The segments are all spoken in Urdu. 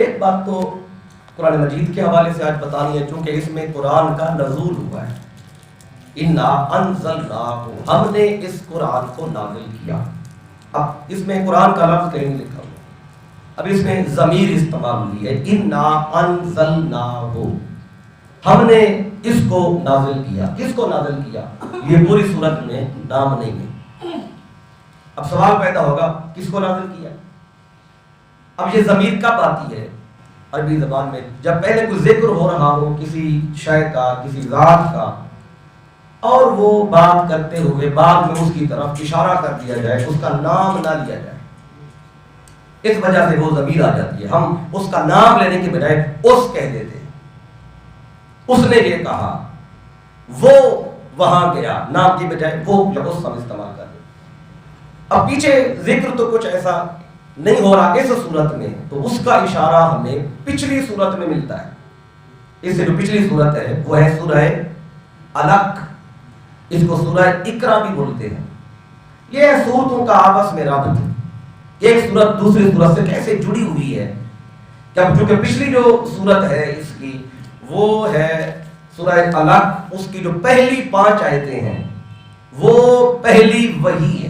ایک بات تو قرآن مجید کے حوالے سے آج بتانی ہے، چونکہ اس میں قرآن کا نزول ہوا ہے. انا انزلناہ، ہم نے اس قرآن کو نازل کیا. اب اس میں قرآن کا لفظ کہیں لکھا ہوا، اب اس میں ضمیر استعمال ہوئی ہے. انا انزلناہ، ہم نے اس کو نازل کیا. کس کو نازل کیا؟ یہ پوری صورت میں نام نہیں ہے. اب سوال پیدا ہوگا کس کو نازل کیا؟ اب یہ ضمیر کب آتی ہے عربی زبان میں؟ جب پہلے کوئی ذکر ہو رہا ہو کسی شے کا، کسی ذات کا، اور وہ بات کرتے ہوئے بعد میں اس کی طرف اشارہ کر دیا جائے، اس کا نام نہ لیا جائے، اس وجہ سے وہ ضمیر آ جاتی ہے. ہم اس کا نام لینے کے بجائے اس کہہ دیتے ہیں. اس نے یہ کہا، وہ وہاں گیا، نام کی بجائے وہ لفظ ہم استعمال کر دیں. اب پیچھے ذکر تو کچھ ایسا نہیں ہو رہا اس صورت میں، تو اس کا اشارہ ہمیں پچھلی صورت میں ملتا ہے. اس سے جو پچھلی صورت ہے وہ ہے سورہ علق، اس کو سورہ اقرا بھی بولتے ہیں. یہ صورتوں کا آپس میں رابط ہے، ایک صورت دوسری صورت سے کیسے جڑی ہوئی ہے. چونکہ پچھلی جو صورت ہے اس کی وہ ہے سورہ علق، اس کی جو پہلی 5 آیتیں ہیں وہ پہلی وحی ہے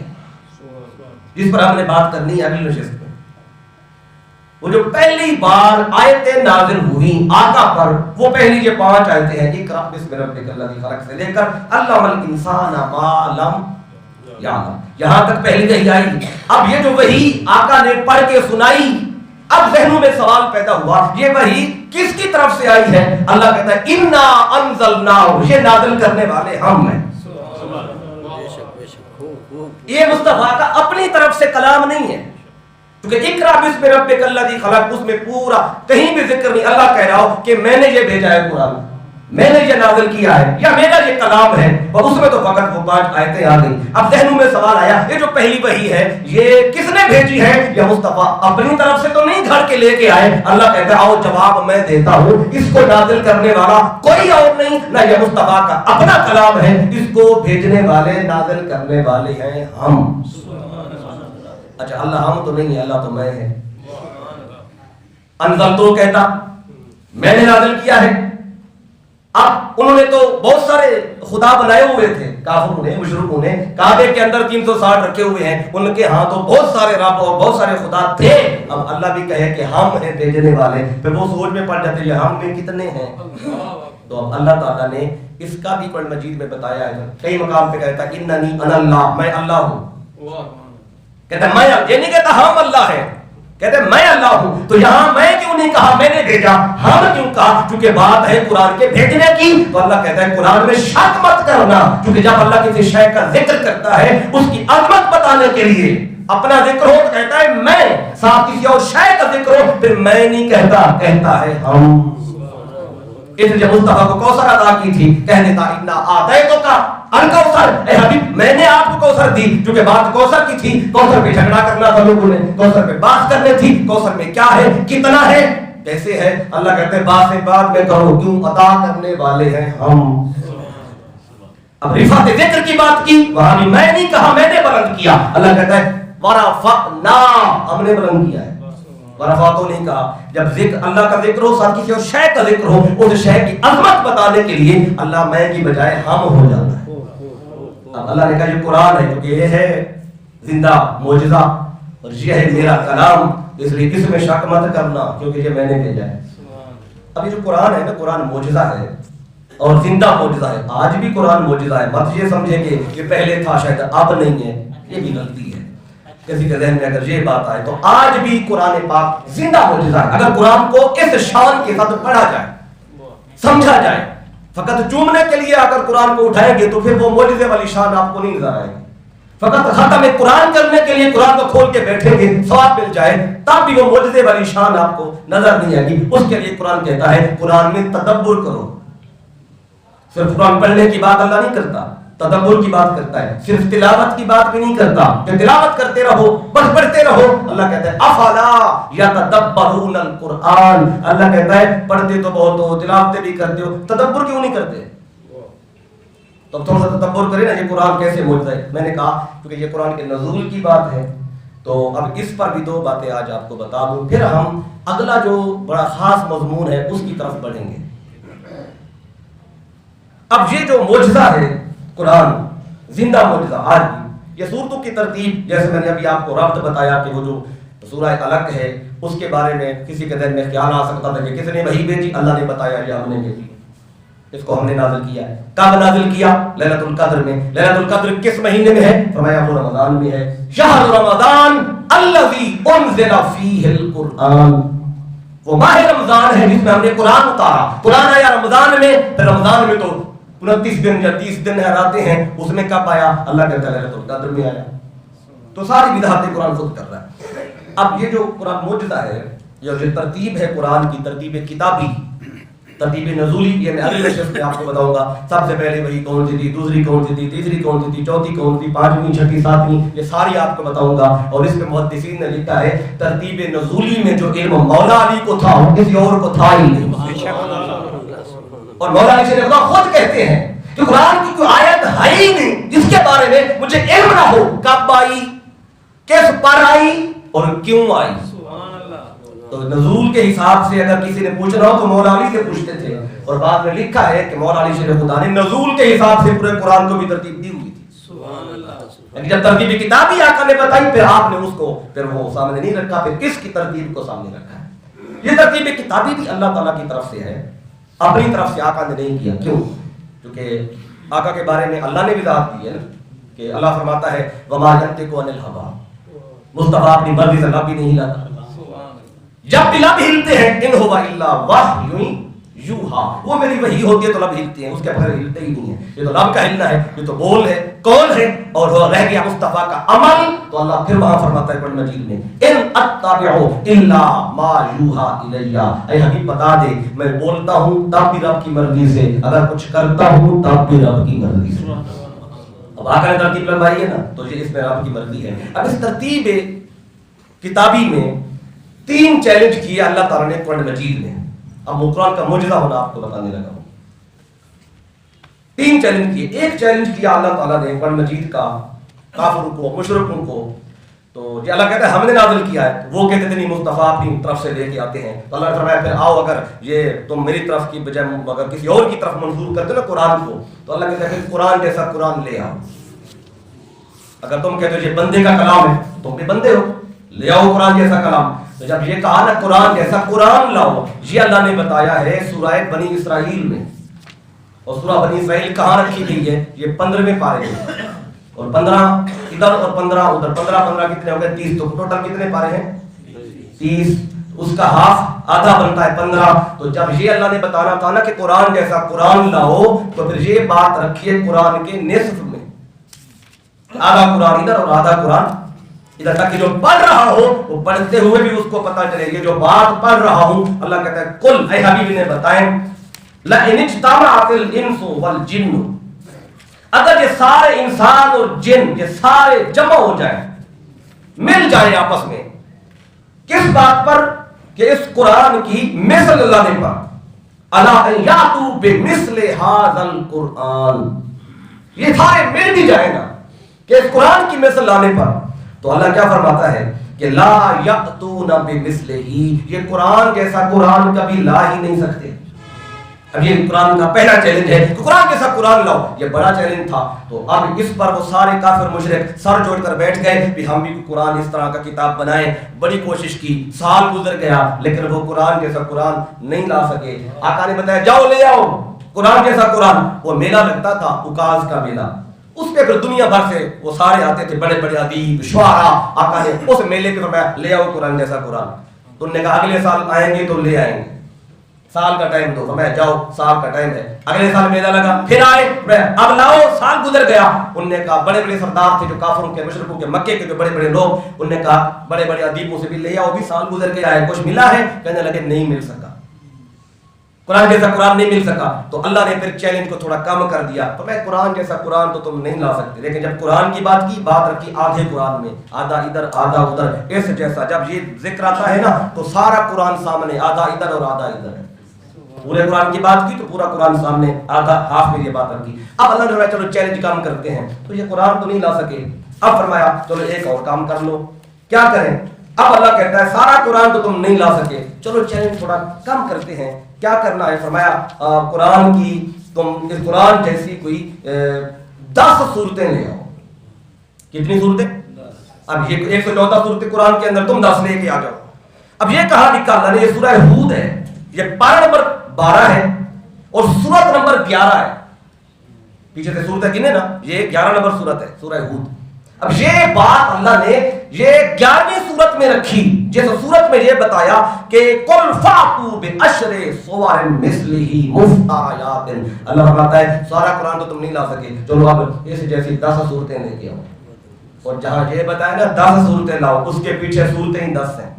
جس پر ہم نے بات کرنی ہے اگلی نشست میں. وہ جو پہلی بار آیتیں نازل ہوئی آقا پر، وہ پہلی یہ 5 آیتیں ہیں. اقرأ بسم ربک الذی خلق سے لے کر علم الانسان ما لم یعلم، یہاں تک پہلی وحی آئی. اب یہ جو وحی آقا نے پڑھ کے سنائی، اب ذہنوں میں سوال پیدا ہوا یہ وحی کس کی طرف سے آئی ہے؟ اللہ کہتا ہے انا انزلناہ، یہ نازل کرنے والے ہم ہیں. یہ مصطفیٰ کا اپنی طرف سے کلام نہیں ہے، کیونکہ اقرأ بسم ربک الذی خلق اس میں پورا کہیں بھی ذکر نہیں. اللہ کہہ رہا ہو کہ میں نے یہ بھیجا ہے قرآن، میں نے یہ نازل کیا ہے، یا میرا یہ کلام ہے، اور اس میں تو فقط وہ 5 آیتیں آ گئی. اب ذہنوں میں سوال آیا یہ جو پہلی وحی ہے یہ کس نے بھیجی ہے؟ یا مصطفیٰ اپنی طرف سے تو نہیں گھڑ کے لے کے آئے؟ اللہ کہتا ہے آؤ جواب میں دیتا ہوں، اس کو نازل کرنے والا کوئی اور نہیں، نہ یہ مصطفیٰ کا اپنا کلام ہے، اس کو بھیجنے والے نازل کرنے والے ہیں ہم. اچھا اللہ ہم تو نہیں ہے، اللہ تو میں ہے. انزل تو کہتا میں نے نازل کیا ہے. اب انہوں نے تو بہت سارے خدا بنائے ہوئے تھے، کافروں نے، مشرکوں نے. کعبے کے اندر 360 رکھے ہوئے ہیں، ان کے ہاں تو بہت سارے رب اور بہت سارے خدا تھے. اب اللہ بھی کہے کہ ہم ہیں بھیجنے والے، پھر وہ سوچ میں پڑ جاتے ہیں ہم میں کتنے ہیں. تو اب اللہ تعالیٰ نے اس کا بھی قرآن مجید میں بتایا ہے. کئی مقام پہ کہتا ہے اننی انا اللہ، میں اللہ ہوں. کہتا ہے میں، یہ نہیں کہتا ہم اللہ ہے، کہتے ہیں میں اللہ ہوں. تو یہاں میں کیوں نہیں کہا میں نے بھیجا، ہم کیوں کہا؟ کیونکہ بات ہے قرآن کے بھیجنے کی. تو اللہ کہتا ہے قرآن میں شک مت کرنا، کیونکہ جب اللہ کسی شے کا ذکر کرتا ہے اس کی عظمت بتانے کے لیے، اپنا ذکر ہو تو کہتا ہے میں، ساتھ کسی اور شے کا ذکر ہو پھر میں نہیں کہتا، کہتا ہے ہم. اس جب مصطفیٰ کو کوثر عطا کی تھی کہہ دیتا انا آتیتک الکوثر، اے حبیب میں نے آپ کو کوثر دی. کیونکہ بات کوثر کی تھی، کوثر پہ جھگڑا کرنا تھا لوگوں نے، کوثر پہ بات کرنی تھی، کوثر میں کیا ہے، کتنا ہے، کیسے ہے. اللہ کہتے ہیں بات سے بعد میں کرو، کیوں عطا کرنے والے ہیں ہم. اب رفعت ذکر کی بات کی، وہاں بھی میں نہیں کہا میں نے بلند کیا. اللہ کہتا ہے ورفعنا، ہم نے بلند کیا ہے. ورفع تو نہیں کہا. جب ذکر اللہ کا ذکر ہو، ساتھ کسی اور شے کا ذکر ہو، اس شے کی عظمت بتانے کے لیے اللہ میں کی بجائے ہم ہو جاتا ہے. اب اللہ نے کہا یہ قرآن ہے کیونکہ یہ ہے زندہ معجزہ اور یہ ہے میرا کلام، اس لیے اس میں شک مت کرنا کیونکہ یہ میں نے بھیجا ہے. اب یہ جو قرآن ہے نا، قرآن معجزہ ہے اور زندہ معجزہ ہے. آج بھی قرآن معجزہ ہے، مت یہ سمجھیں کہ یہ پہلے تھا شاید اب نہیں ہے، یہ بھی غلطی ہے. کسی کے ذہن میں اگر یہ بات آئے تو آج بھی قرآن پاک زندہ معجزہ ہے. اگر قرآن کو اس شان کے ساتھ پڑھا جائے، سمجھا جائے، فقط چومنے کے لیے اگر قرآن کو اٹھائیں گے تو پھر وہ معجزے والی شان آپ کو نہیں نظر آئے گی. فقط ختم قرآن کرنے کے لیے قرآن کو کھول کے بیٹھیں گے، ثواب مل جائے، تب بھی وہ معجزے والی شان آپ کو نظر نہیں آئے گی. اس کے لیے قرآن کہتا ہے قرآن میں تدبر کرو. صرف قرآن پڑھنے کی بات اللہ نہیں کرتا، تدبر کی بات کرتا ہے. صرف تلاوت کی بات بھی نہیں کرتا کہ تلاوت کرتے رہو، بس پڑھتے رہو. اللہ کہتا ہے افلا یتدبرون القرآن، اللہ کہتا ہے پڑھتے تو بہت ہو، تلاوتیں بھی کرتے ہو، تدبر کیوں نہیں کرتے؟ تو تھوڑا سا تدبر کریں نا، یہ قرآن کیسے معجزہ ہے. میں نے کہا کیونکہ یہ قرآن کے نزول کی بات ہے، تو اب اس پر بھی 2 باتیں آج آپ کو بتا دوں، پھر ہم اگلا جو بڑا خاص مضمون ہے اس کی طرف بڑھیں گے۔ اب یہ جو معجزہ ہے قرآن، زندہ معجزہ آج بھی، یہ صورتوں کی ترتیب جیسے میں نے ابھی آپ کو ربط بتایا کہ وہ جو سورہ الگ ہے اس کے بارے میں کسی کے ذہن میں خیال آ سکتا تھا کہ کس نے وحی بھیجی، اللہ نے بتایا یہ ہم نے بھیجی، اس کو ہم نے نازل کیا ہے۔ کب نازل کیا؟ لیلۃ القدر میں۔ لیلۃ القدر کس مہینے میں ہے؟ فرمایا وہ رمضان میں ہے۔ شہر رمضان الذی انزل فیہ القرآن، وہ ماہ رمضان ہے جس میں ہم نے قرآن اتارا۔ قرآن آیا رمضان میں، پھر رمضان میں تو 29 دن یا 30 دن راتیں ہیں، اس میں کب آیا؟ اللہ کہتا ہے لیلۃ القدر میں آیا۔ تو ساری بدعتیں قرآن خود کر رہا ہے۔ اب یہ جو قرآن معجزہ ہے، یہ جو ترتیب ہے قرآن کی، ترتیب کتابی، ترتیب نزولی، یہ میں اگلی نشست میں آپ کو بتاؤں گا۔ سب سے پہلے وہی کون سی تھی، دوسری کون سی تھی، تیسری کون سی تھی، چوتھی کون سی، 5ویں، 6ٹھی، 7ویں، یہ ساری آپ کو بتاؤں گا۔ اور اس میں محدثین نے لکھا ہے ترتیب نزولی میں جو علم مولا علی کو تھا وہ کسی اور کو تھا ہی نہیں۔ اور مولا علی شریف خود کہتے ہیں کہ قرآن کی کوئی آیت ہے ہی نہیں جس کے بارے میں مجھے علم نہ ہو، کب آئی، کس پر آئی اور کیوں آئی۔ تو نزول کے حساب سے اگر کسی نے پوچھنا ہو تو مولا علی سے پوچھتے تھے، اور بعد میں لکھا ہے کہ مولا علی شریف خدا نے نزول کے حساب سے پورے قرآن کو بھی ترتیب دی ہوئی تھی۔ جب ترتیب کتابی آقا نے بتائی پھر آپ نے اس کو پھر وہ سامنے نہیں رکھا، پھر کس کی ترتیب کو سامنے رکھا ہے۔ یہ ترتیب کتابی بھی اللہ تعالیٰ کی طرف سے ہے، اپنی طرف سے آقا نے نہیں کیا۔ کیوں؟ کیونکہ آقا کے بارے میں اللہ نے بھی ذات دی ہے نا، کہ اللہ فرماتا ہے وما ينطق عن الهوى، مصطفیٰ اپنی مرضی سے لب بھی نہیں ہلاتا، جب بھی لب ہلتے ہیں ان هو الا وحی یوحا، وہ میری وحی ہوتی ہے تو لب ہلتے ہیں، اس کے بغیر ہلتے ہی نہیں ہے۔ یہ تو لب کا ہلنا ہے، یہ تو بول ہے، کون ہے، اور وہ رہ گیا مصطفیٰ کا عمل۔ تو اللہ پھر وہاں فرماتا ہے قرآن مجید میں ان اتبع الا ما یوحا الی، اے حبیب بتا دے میں بولتا ہوں تب بھی رب کی مرضی سے، اگر کچھ کرتا ہوں تب بھی رب کی مرضی سے۔ اب آقا نے ترتیب لگوائی ہے نا، تو یہ اس میں رب کی مرضی ہے۔ اب اس ترتیب کتابی میں 3 چیلنج کیا اللہ تعالیٰ نے قرآن مجید میں۔ اب قرآن کا معجزہ ہونا آپ کو بتانے لگا ہوں۔ 3 چیلنج کیے۔ ایک چیلنج کیا اللہ تعالیٰ نے قرآن مجید کا کافروں کو، مشرکوں کو، تو یہ اللہ کہتا ہے ہم نے نازل کیا ہے، وہ کہتے تھے نہیں مصطفیٰ اپنی طرف سے لے کے آتے ہیں۔ تو اللہ نے فرمایا پھر آؤ اگر یہ تم میری طرف کی بجائے اگر کسی اور کی طرف منظور کرتے نا قرآن کو، تو اللہ کہتا ہے پھر قرآن جیسا قرآن لے آؤ۔ اگر تم کہتے ہو یہ بندے کا کلام ہے، تم بھی بندے ہو، لے آؤ قرآن جیسا کلام۔ تو جب یہ کہا نا قرآن جیسا قرآن لاؤ، یہ اللہ نے بتایا ہے سورہ بنی اسرائیل میں۔ اور سورہ بنی اسرائیل کہاں رکھی گئی ہے؟ یہ 15ویں پارے میں، اور 15 ادھر اور 15 ادھر، 15 کتنے ہو گئے؟ 30۔ تو ٹوٹل کتنے پارے ہیں؟ 30۔ اس کا ہاف آدھا بنتا ہے 15۔ تو جب یہ اللہ نے بتانا تھا نا کہ قرآن جیسا قرآن لاؤ، تو پھر یہ بات رکھیے قرآن کے نصف میں، آدھا قرآن ادھر اور آدھا قرآن ادھر، تاکہ جو پڑھ رہا ہو وہ پڑھتے ہوئے بھی اس کو پتہ چلے یہ جو بات پڑھ رہا ہوں۔ اللہ کہتا ہے قل، اے حبیب نے بتائیں لئن اجتمعت الانس والجن، اگر یہ سارے انسان اور جن یہ سارے جمع ہو جائیں، مل جائیں آپس میں، کس بات پر؟ کہ اس قرآن کی مثل لانے پر، الا ان یاتوا بمثل ھذا القرآن، یہ سارے مل بھی جائیں گا کہ اس قرآن کی مثل لانے پر، تو اللہ کیا فرماتا ہے کہ لا یاتون بمثلہ، یہ قرآن جیسا قرآن کبھی لا ہی نہیں سکتے۔ اب یہ قرآن کا پہلا چیلنج ہے کہ قرآن جیسا قرآن لاؤ، یہ بڑا چیلنج تھا۔ تو اب اس پر وہ سارے کافر مشرک سر جوڑ کر بیٹھ گئے کہ ہم بھی قرآن اس طرح کا کتاب بنائیں۔ بڑی کوشش کی، سال گزر گیا، لیکن وہ قرآن جیسا قرآن نہیں لا سکے۔ آقا نے بتایا جاؤ لے آؤ قرآن جیسا قرآن۔ وہ میلہ لگتا تھا اکاز کا میلہ، اس پہ پھر دنیا بھر سے وہ سارے آتے تھے، بڑے بڑے ادیب شعراء۔ آقا نے اس میلے پہ فرمایا لے آؤ قرآن جیسا قرآن۔ تو انہوں نے کہا اگلے سال آئیں گے تو لے آئیں گے، سال کا ٹائم دو۔ فرمایا جاؤ سال کا ٹائم ہے، اگلے سال میلہ لگا، پھر آئے، اب لاؤ، سال گزر گیا۔ انہوں نے کہا بڑے بڑے سردار تھے جو کافروں کے، مشرکوں کے، مکے کے جو بڑے بڑے لوگ، انہوں نے کہا بڑے بڑے ادیبوں سے بھی لے آؤ، بھی سال گزر گیا ہے، کچھ ملا ہے؟ کہنے لگے نہیں مل سکا، قرآن جیسا قرآن نہیں مل سکا۔ تو اللہ نے پھر چیلنج کو تھوڑا کم کر دیا، تو میں قرآن جیسا قرآن تو تم نہیں لا سکتے، لیکن جب قرآن کی بات کی، بات رکھی آدھے قرآن میں، آدھا ادھر آدھا ادھر، اس جیسا جب یہ ذکر آتا ہے نا تو سارا قرآن سامنے، آدھا ادھر اور آدھا ادھر ہے۔ پورے قرآن کی بات کی تو پورا قرآن سامنے، آدھا ہاف میں یہ بات رکھی۔ اب اللہ نے فرمایا چلو چیلنج کام کرتے ہیں، تو یہ قرآن تو نہیں لا سکے، اب فرمایا چلو ایک اور کام کر لو، کیا کریں؟ اب اللہ کہتا ہے سارا قرآن تو تم نہیں لا سکے، چلو چیلنج تھوڑا کم کرتے ہیں، کیا کرنا ہے؟ فرمایا قرآن کی تم اس قرآن جیسی کوئی 10 صورتیں لے آؤ۔ کتنی صورتیں؟ اب یہ 114 صورتیں قرآن کے اندر، تم 10 لے کے آ جاؤ۔ اب یہ کہا لکھا اللہ نے، یہ سورہ ہود ہے، یہ پارہ نمبر 12 ہے اور سورت نمبر 11 ہے، پیچھے سے صورتیں گنے نا، یہ 11 نمبر صورت ہے سورہ ہود۔ اب یہ بات اللہ نے یہ 11ویں صورت میں رکھی، جس صورت میں یہ بتایا کہ قل فاتوا بعشر سور مثلہ مفتریات، اللہ فرماتا ہے سارا قرآن تو تم نہیں لا سکے، چلو اب اس جیسی 10 صورتیں لے کے آؤ، اور جہاں یہ بتایا نا 10 صورتیں لاؤ، اس کے پیچھے صورتیں ہی 10 ہیں۔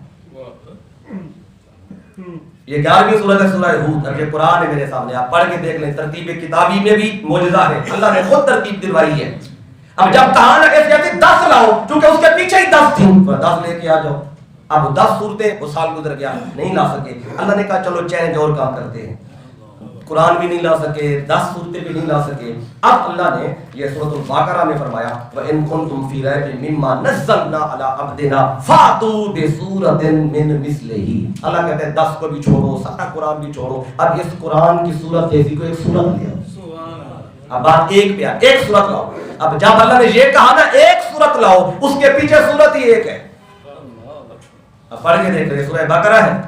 یہ 11ویں صورت ہے سورہ ہود۔ اب یہ قرآن ہے میرے سامنے، آپ پڑھ کے دیکھ لیں، ترتیب کتابی میں بھی معجزہ ہے، اللہ نے خود ترتیب دلوائی ہے۔ اب جب کہا نا کہ 10 لاؤ، چونکہ اس کے پیچھے ہی 10 تھیں، 10 لے کے آ جاؤ۔ اب 10 صورتیں وہ سال گزر گیا، نہیں لا سکے، اللہ نے کہا چلو چیلنج اور کام کرتے ہیں، قرآن بھی نہیں لا سکے، 10 صورتیں بھی نہیں لا سکے۔ اب اللہ نے یہ سورۃ البقرہ میں فرمایا وَإِن كُنتُمْ فِي رَيْبٍ مِّمَّا نَزَّلْنَا عَلَىٰ عَبْدِنَا فَأْتُوا بِسُورَةٍ مِّن مِّثْلِهِ۔ اللہ کہتے ہیں 10 کو بھی چھوڑو، سارا قرآن بھی چھوڑو، اب اس قرآن کی صورت جیسی کو ایک صورت لے آؤ۔ اب بات ایک پہ ایک صورت لاؤ۔ اب جب اللہ نے یہ کہا نا ایک صورت لاؤ، اس کے پیچھے صورت ہی ایک ہے۔ اب پڑھ کے دیکھ رہے سورہ بقرہ ہے،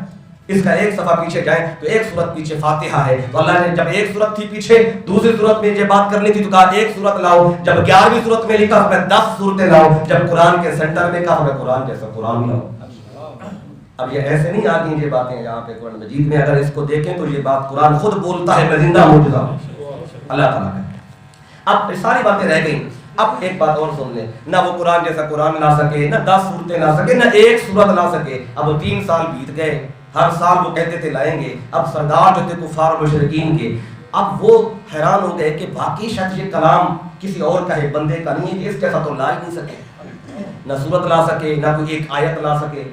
اس کا ایک صفحہ پیچھے جائیں تو ایک صورت پیچھے فاتحہ ہے۔ تو اللہ نے جب ایک صورت تھی پیچھے، دوسری صورت میں یہ بات کرنی تھی تو کہا ایک صورت لاؤ، جب 11ویں صورت میں لکھا تو 10 صورتیں لاؤ، جب قرآن کے سینٹر میں کہا تو قرآن جیسا قرآن لاؤ۔ اب یہ ایسے نہیں آ گئی یہ باتیں یہاں پہ قرآن مجید میں، اگر اس کو دیکھیں تو یہ بات قرآن خود بولتا ہے، میں زندہ معجزہ اللہ تعالیٰ کا۔ اب ساری باتیں رہ گئیں، اب ایک بات اور سن لیں، نہ وہ قرآن جیسا قرآن لا سکے، نہ 10 صورتیں لا سکے، نہ ایک صورت لا سکے۔ اب 3 سال بیت گئے، ہر سال وہ کہتے تھے لائیں گے۔ اب سردار جو تھے کفار و مشرکین کے، اب وہ حیران ہو گئے کہ باقی شخص یہ کلام کسی اور کا ہے، بندے کا نہیں ہے، کہ اس جیسا تو لا ہی نہیں سکے، نہ صورت لا سکے، نہ کوئی ایک آیت لا سکے۔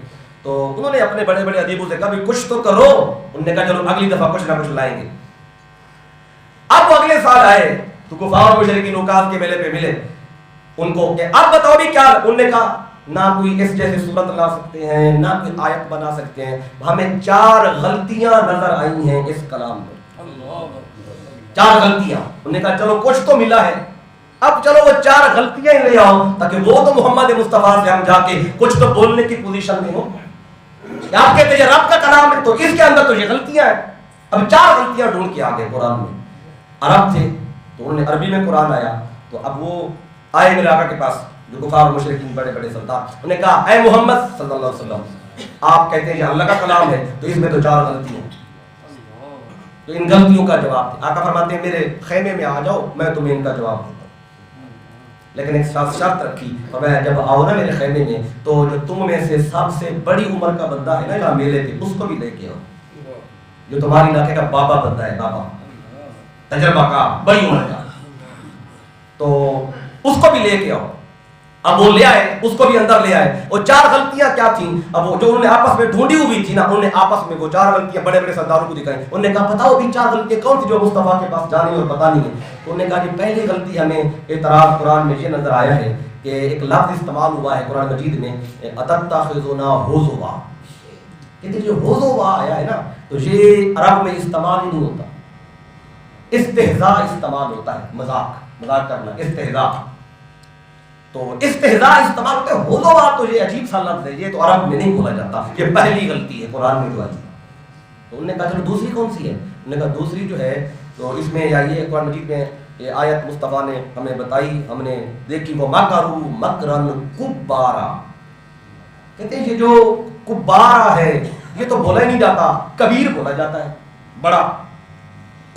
تو انہوں نے اپنے بڑے بڑے ادیبوں سے کہا بھی کچھ تو کرو، انہوں نے کہا چلو اگلی دفعہ کچھ نہ کچھ لائیں گے۔ اب وہ اگلے سال آئے تو کفار و مشرکین اوقات کے میلے پہ ملے ان کو کہ اب بتاؤ بھی کیا؟ انہوں نے کہا نہ کوئی اس جیسے صورت لا سکتے ہیں، نہ کوئی آیت بنا سکتے ہیں، ہمیں 4 غلطیاں نظر آئی ہیں اس کلام میں، 4 غلطیاں۔ انہوں نے کہا چلو کچھ تو ملا ہے، اب چلو وہ 4 غلطیاں ہی لے آؤ تاکہ وہ تو محمد مصطفیٰ سے ہم جا کے کچھ تو بولنے کی پوزیشن میں ہو۔ آپ کہتے ہیں یہ رب کا کلام ہے تو اس کے اندر تو یہ غلطیاں ہیں۔ اب 4 غلطیاں ڈھونڈ کے آگے قرآن میں، عرب تھے تو انہوں نے عربی میں قرآن آیا، تو اب وہ آئے میرے آقا کے پاس جو کفار و مشرکین بڑے بڑے سردار، انہوں نے کہا اے محمد صلی اللہ علیہ وسلم، آپ کہتے ہیں یہ اللہ کا کلام ہے تو اس میں تو 4 غلطیاں ہیں، تو ان غلطیوں کا جواب دیں۔ آقا فرماتے ہیں میرے خیمے میں آ جاؤ، میں تمہیں ان کا جواب دیتا ہوں، لیکن ایک شرط رکھی، فرمایا جب آؤ نا میرے خیمے میں تو جو تم میں سے سب سے بڑی عمر کا بندہ ہے نا یہاں میلے پہ، اس کو بھی لے کے آؤ، جو تمہاری علاقے کا بابا بندہ ہے، بابا تجربہ کا، بڑی عمر کا، تو اس کو بھی لے کے آؤ۔ اب وہ لے آئے، اس کو بھی اندر لے آئے۔ اور 4 غلطیاں کیا تھیں؟ اب وہ جو انہوں نے آپس میں ڈھونڈی ہوئی تھی نا، انہوں نے آپس میں وہ 4 غلطیاں بڑے بڑے سرداروں کو دکھائی۔ انہوں نے کہا بتاؤ بھی 4 غلطیاں کون تھی جو مصطفیٰ کے پاس جانی اور پتہ نہیں ہے؟ تو انہوں نے کہا کہ پہلی غلطی ہمیں اعتراض قرآن میں یہ نظر آیا ہے کہ ایک لفظ استعمال ہوا ہے قرآن مجید میں، اتتخذنا ہزوا، کہتے جو ہزوا آیا ہے نا تو یہ عرب میں استعمال ہی نہیں ہوتا، استہزاء استعمال ہوتا ہے، مذاق کرنا، استہزاء۔ تو استہزاء استعمال ہوتا ہے، ہزوا تو یہ عجیب سا لفظ ہے، یہ تو عرب میں نہیں بولا جاتا، یہ پہلی غلطی ہے قرآن میں جو آئی۔ تو انہوں نے کہا چلو دوسری کون سی ہے؟ انہوں نے کہا دوسری جو ہے تو اس میں یہ قرآن مجید میں یہ آیت مصطفیٰ نے ہمیں بتائی، ہم نے دیکھی، وہ مکروا مکرا کبارا، کہتے ہیں یہ جو کبارا ہے یہ تو بولا ہی نہیں جاتا، کبیر بولا جاتا ہے، بڑا۔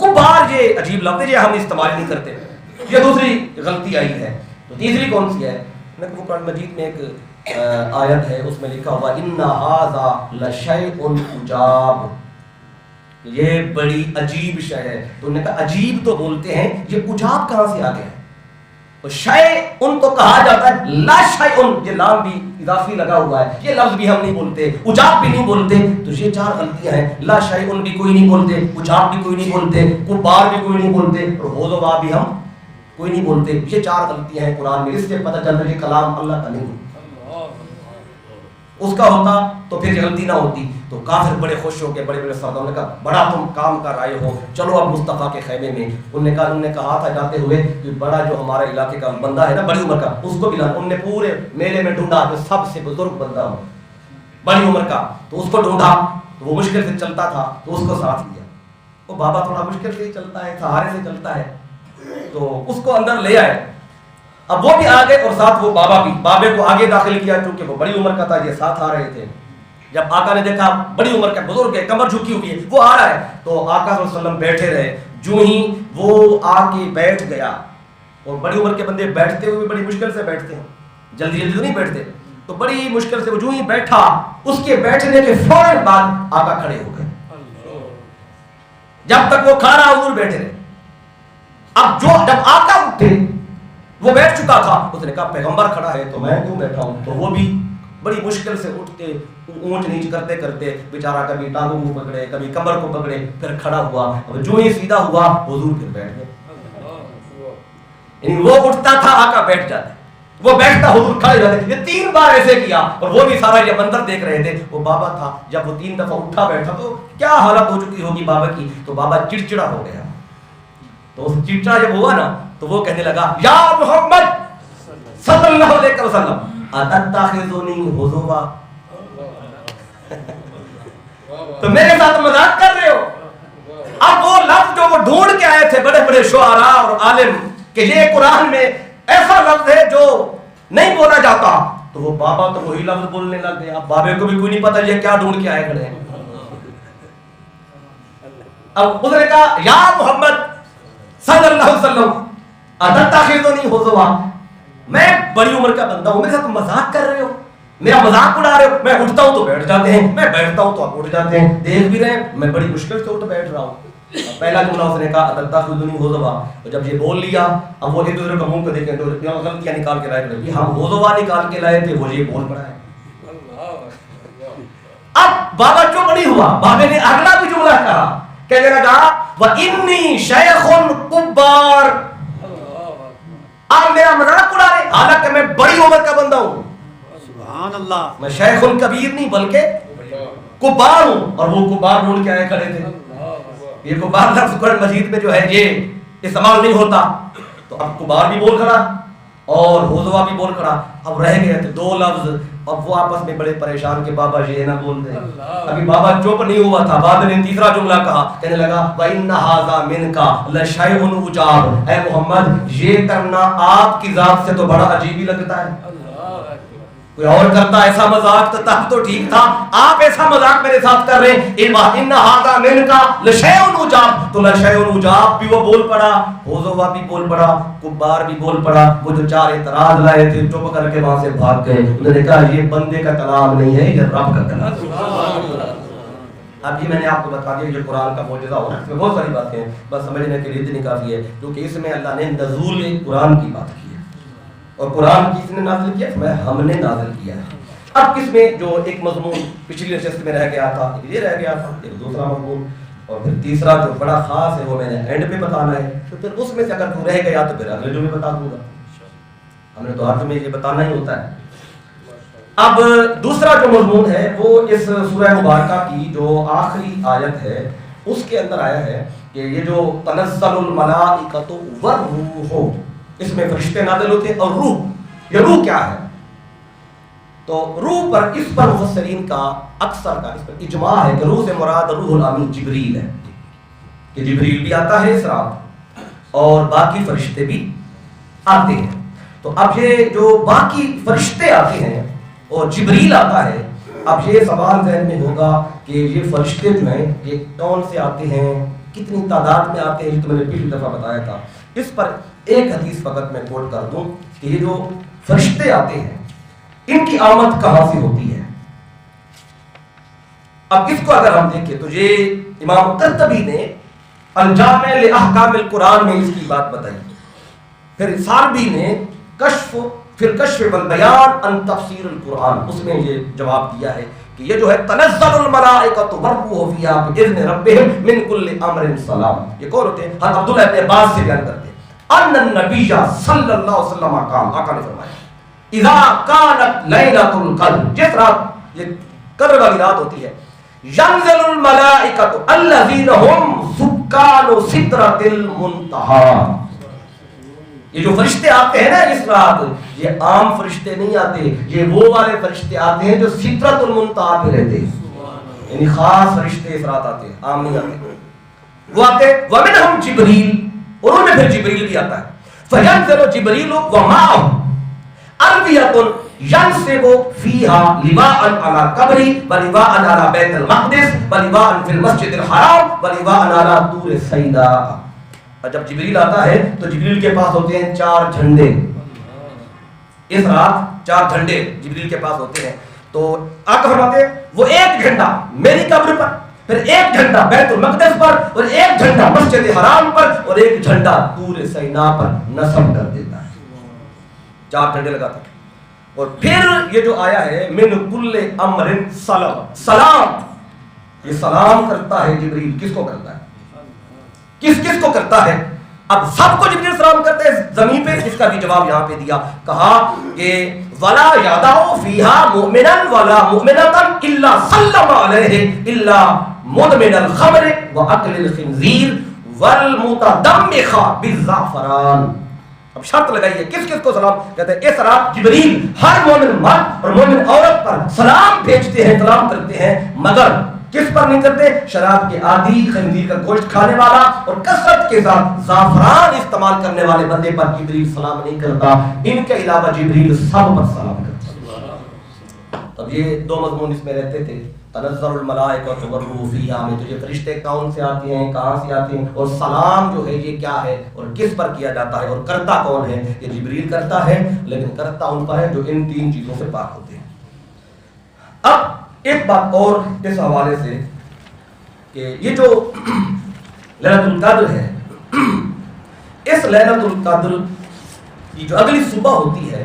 کبار یہ عجیب لفظ ہے، یہ ہم استعمال نہیں کرتے، یہ دوسری غلطی آئی ہے۔ تو تیسری کون سی ہے؟ وہ قرآن مجید میں ایک آیت ہے، اس میں لکھا ہوا ان ھذا لشیء عجاب، یہ بڑی عجیب شے ہے۔ تو انہوں نے کہا عجیب تو بولتے ہیں، یہ عجاب کہاں سے آ گیا ہے؟ اور شیء تو کہا جاتا ہے، لا شیء یہ لام بھی اضافی لگا ہوا ہے، یہ لفظ بھی ہم نہیں بولتے، عجاب بھی نہیں بولتے۔ تو یہ 4 غلطیاں ہیں، لا شیء بھی کوئی نہیں بولتے، عجاب بھی کوئی نہیں بولتے، کبار بھی کوئی نہیں بولتے، اور ہزوا بھی ہم کوئی نہیں بولتے۔ یہ 4 غلطیاں ہیں قرآن میں، اس سے پتہ چلتا ہے کہ کلام اللہ کا نہیں ہے۔ اس کا ہوتا تو پھر غلطی نہ ہوتی. تو کافر بڑے خوش ہو گئے, بڑے بڑے سرداروں نے کہا بڑا تم کام کر آئے ہو, چلو اب مصطفیٰ کے خیمے میں. انہوں نے کہا تھا جاتے ہوئے کہ بڑا جو ہمارے علاقے کا بندہ ہے نا بڑی عمر کا, اس کو بھی لانا. انہوں نے پورے میلے میں ڈھونڈا کہ سب سے بزرگ بندہ ہو بڑی عمر کا, تو اس کو ڈھونڈا. تو وہ مشکل سے چلتا تھا تو اس کو ساتھ لیا. وہ بابا تھوڑا مشکل سے ہی چلتا ہے, سہارے سے چلتا ہے, تو اس کو اندر لے آئے. اب وہ بھی آ گئے اور ساتھ وہ بابا بھی, بابے کو آگے داخل کیا کیونکہ وہ بڑی عمر کا تھا, یہ ساتھ آ رہے تھے. جب آقا نے دیکھا بڑی عمر کا بزرگ ہے, کمر جھکی ہوئی ہے, وہ آ رہا ہے, تو آقا صلی اللہ علیہ وسلم بیٹھے رہے. جو ہی وہ آ کے بیٹھ گیا, اور بڑی عمر کے بندے بیٹھتے ہوئے بڑی مشکل سے بیٹھتے ہیں, جلدی جلدی تو نہیں بیٹھتے, تو بڑی مشکل سے وہ جو ہی بیٹھا, اس کے بیٹھنے کے فوراً بعد آقا کھڑے ہو گئے. جب تک وہ کھا رہا حضور بیٹھے رہے. اب جب آقا اٹھے, وہ بیٹھ چکا تھا, اس نے کہا پیغمبر کھڑا ہے تو میں کیوں بیٹھا ہوں. تو وہ بھی بڑی مشکل سے اٹھ کے اونچ نیچ کرتے کرتے بیچارہ کبھی ٹانگوں کو پکڑے, کبھی کمر کو پکڑے, پھر کھڑا ہوا. اب جو ہی سیدھا ہوا حضور پھر بیٹھ گئے. یعنی وہ اٹھتا تھا آقا بیٹھ جاتے, وہ بیٹھتا حضور کھڑے جاتے. یہ 3 بار ایسے کیا, اور وہ بھی سارا یہ منظر دیکھ رہے تھے. وہ بابا تھا, جب وہ 3 دفعہ اٹھا بیٹھا تو کیا حالت ہو چکی ہوگی بابا کی. تو بابا چڑچڑا ہو گیا. تو اس چڑچڑا جب ہوا نا, تو وہ کہنے لگا یا محمد صلی اللہ علیہ وسلم اتتخذنی حضوا, تو میرے ساتھ مذاق کر رہے ہو. اب وہ لفظ جو وہ ڈھونڈ کے آئے تھے بڑے بڑے شعراء اور عالم کہ یہ قرآن میں ایسا لفظ ہے جو نہیں بولا جاتا, تو وہ بابا تو وہی لفظ بولنے لگ گئے. اب بابے کو بھی کوئی نہیں پتا یہ کیا ڈھونڈ کے آئے کھڑے ہیں. اب اس نے کہا یا محمد صلی اللہ علیہ وسلم اتتخذنی حضوا, میں بڑی عمر کا بندہ ہوں, میرے ساتھ مذاق کر رہے ہو, میرا مذاق اڑا رہے ہو. میں اٹھتا ہوں تو بیٹھ جاتے ہیں, میں بیٹھتا ہوں تو آپ اٹھ جاتے ہیں, دیکھ بھی رہے ہیں میں بڑی مشکل سے اٹھ بیٹھ رہا ہوں. پہلا جملہ اس نے کہا اتتخذنی حضوا, اور جب یہ بول لیا اب وہ ایک دوسرے کا منہ کو دیکھیں تو غلطیاں نکال کے لائے تھے. ہم حضوا نکال کے لائے تھے, وہ یہ بول پڑا ہے. اب بابا کیوں بڑی ہوا, بابے نے اگلا بھی جملہ کہا, کہنے لگا وَإِنِّي شَيْخٌ قُبَّارٌ, آپ میرا مذاق اڑا رہے, حالانکہ میں بڑی عمر کا بندہ ہوں. سبحان اللہ, میں شیخ الکبیر نہیں بلکہ کبار ہوں. اور وہ کبار ڈھونڈ کے آئے کھڑے تھے. یہ کبار لفظ قرآن مجید میں جو ہے یہ استعمال نہیں ہوتا, تو اب کبار بھی بول کھڑا اور حضوا بھی بول کھڑا. اب رہ گئے تھے 2 لفظ. اب وہ آپس میں بڑے پریشان کہ بابا یہ نہ بول دیں. ابھی بابا چپ نہیں ہوا تھا, بعد نے تیسرا جملہ کہا, کہنے لگا وَإِنَّ هَذَا مِنْكَ لَشَيْءٌ عُجَابٌ, اے محمد یہ کرنا آپ کی ذات سے تو بڑا عجیب ہی لگتا ہے. کوئی اور کرتا ایسا مذاق تو تب تو ٹھیک تھا, آپ ایسا مذاق میرے ساتھ کر رہے ہیں. وَإِنَّ هَذَا مِنْكَ لَشَيْءٌ عُجَابٌ, تو لَشَيْءٌ عُجَابٌ بھی وہ بول پڑا, حضوا بھی بول پڑا, کبار بھی بول پڑا. وہ جو 4 اعتراض لائے تھے چپ کر کے وہاں سے بھاگ گئے. انہوں نے کہا یہ بندے کا کلام نہیں ہے, یہ رب کا کلام ہے. اب یہ میں نے آپ کو بتا دیا یہ قرآن کا معجزہ ہونا, اس میں بہت ساری باتیں ہیں, بس سمجھنے کے لیے اتنی کافی ہے کیونکہ اس میں اللہ نے نزول قرآن کی بات کی ہے. اور قرآن کس نے نازل کیا, ہم نے نازل کیا ہے. اب کس میں جو ایک مضمون پچھلی نشست میں رہ گیا تھا, یہ رہ گیا تھا, ایک دوسرا مضمون, اور پھر تیسرا جو بڑا خاص ہے وہ میں نے اینڈ پہ بتانا ہے. تو پھر اس میں سے اگر تو رہ گیا تو پھر اگلے جو میں بتا دوں گا. ہم نے تو ہر جمعے یہ بتانا ہی ہوتا ہے. اب دوسرا جو مضمون ہے وہ اس سورہ مبارکہ کی جو آخری آیت ہے اس کے اندر آیا ہے کہ یہ جو تنزل الملائکۃ والروح, اس میں فرشتے نازل ہوتے ہیں. اور روح, یہ روح کیا ہے, تو روح پر اس پر مفسرین کا اکثر کا اس پر اجماع ہے کہ روح سے مراد روح الامین جبریل ہے, کہ جبریل بھی آتا ہے اس رات اور باقی فرشتے بھی آتے ہیں. تو اب یہ جو باقی فرشتے آتے ہیں اور جبریل آتا ہے, اب یہ سوال ذہن میں ہوگا کہ یہ فرشتے جو ہیں یہ کون سے آتے ہیں, کتنی تعداد میں آتے ہیں, تو میں نے پچھلی دفعہ بتایا تھا. اس پر ایک حدیث فقط میں کوٹ کر دوں کہ یہ جو فرشتے آتے ہیں ان کی آمد کہاں سے ہوتی ہے. اب اس کو اگر ہم دیکھیں تو یہ امام قرطبی نے الجامع لاحکام القرآن میں اس کی بات بتائی. پھر سالبی نے کشف والبیان عن تفسیر القرآن, اس میں یہ جواب دیا ہے کہ یہ جو ہے تنزل الملائکۃ والروح فیہا باذن ربہم من کل امر سلام. یہ کون ہوتے ہیں, حضرت عبداللہ ابن عباس سے بیان کرتے ہیں ان النبی صلی اللہ علیہ وسلم قال, آقا نے فرمایا اذا کانت لیلۃ القدر, جس رات یہ قدر والی رات ہوتی ہے. ينزل الملائکۃ الذین هم سکان سدرۃ المنتہی. یہ جو فرشتے آتے ہیں نا اس رات، یہ عام فرشتے نہیں آتے، یہ وہ والے فرشتے آتے ہیں جو سدرۃ المنتہی پہ رہتے ہیں. یعنی خاص فرشتے اس رات آتے ہیں، عام نہیں آتے. وہ آتے ومنہم جبریل، اور ان میں پھر جبریل بھی آتا ہے. فینزل جبریل ومعه اربیۃ ینصب فیہا لواء علی قبری ولواء علی بیت المقدس ولواء فی المسجد الحرام ولواء علی طور سینا. اور جب جبریل آتا ہے تو جبریل کے پاس ہوتے ہیں 4 جھنڈے. اس رات 4 جھنڈے جبریل کے پاس ہوتے ہیں. تو آقا فرماتے ہیں وہ ایک جھنڈا میری قبر پر، پھر ایک جھنڈا بیت المقدس پر، اور ایک جھنڈا مسجد حرام پر، اور ایک جھنڈا طور سینا پر نصب کر دیتا ہے. 4 جھنڈے لگاتے ہیں. اور پھر یہ جو آیا ہے من کل امر سلام، یہ سلام کرتا ہے جبریل. کس کو کرتا ہے؟ کس کو کرتا ہے؟ اب سب کو جبریل سلام کرتے ہیں زمین پہ. اس کا بھی جواب یہاں پہ دیا، کہا کہ ولا یدعو فیہا مؤمنا ولا مؤمنۃ الا سلم علیہ الا مدمن الخمر واکل الخنزیر والمتدمخ بالزعفران. اب شرط لگائیے کس کو سلام کہتے ہیں؟ اس رات جبریل ہر مومن مرد اور مومن عورت پر سلام بھیجتے ہیں، سلام کرتے ہیں، مگر کس پر نہیں کرتے؟ شراب کے عادی، خنزیر کا گوشت کھانے والا اور کثرت کے ساتھ زعفران استعمال کرنے والے بندے پر جبریل سلام نہیں کرتا. ان کے علاوہ جبریل سب پر سلام کرتا. اب یہ 2 مضمون اس میں رہتے تھے، تنزل الملائکۃ والروح فیہا میں. تو یہ فرشتے کون سے آتے ہیں، کہاں سے آتے ہیں، اور سلام جو ہے یہ کیا ہے اور کس پر کیا جاتا ہے، اور کرتا کون ہے؟ یہ جبریل کرتا ہے، لیکن کرتا ان پر ہے جو ان 3 چیزوں سے پاک ہوتے ہیں. اب ایک بات اور اس حوالے سے کہ یہ جو لیلۃ القدر ہے، اس لیلۃ القدر کی جو اگلی صبح ہوتی ہے،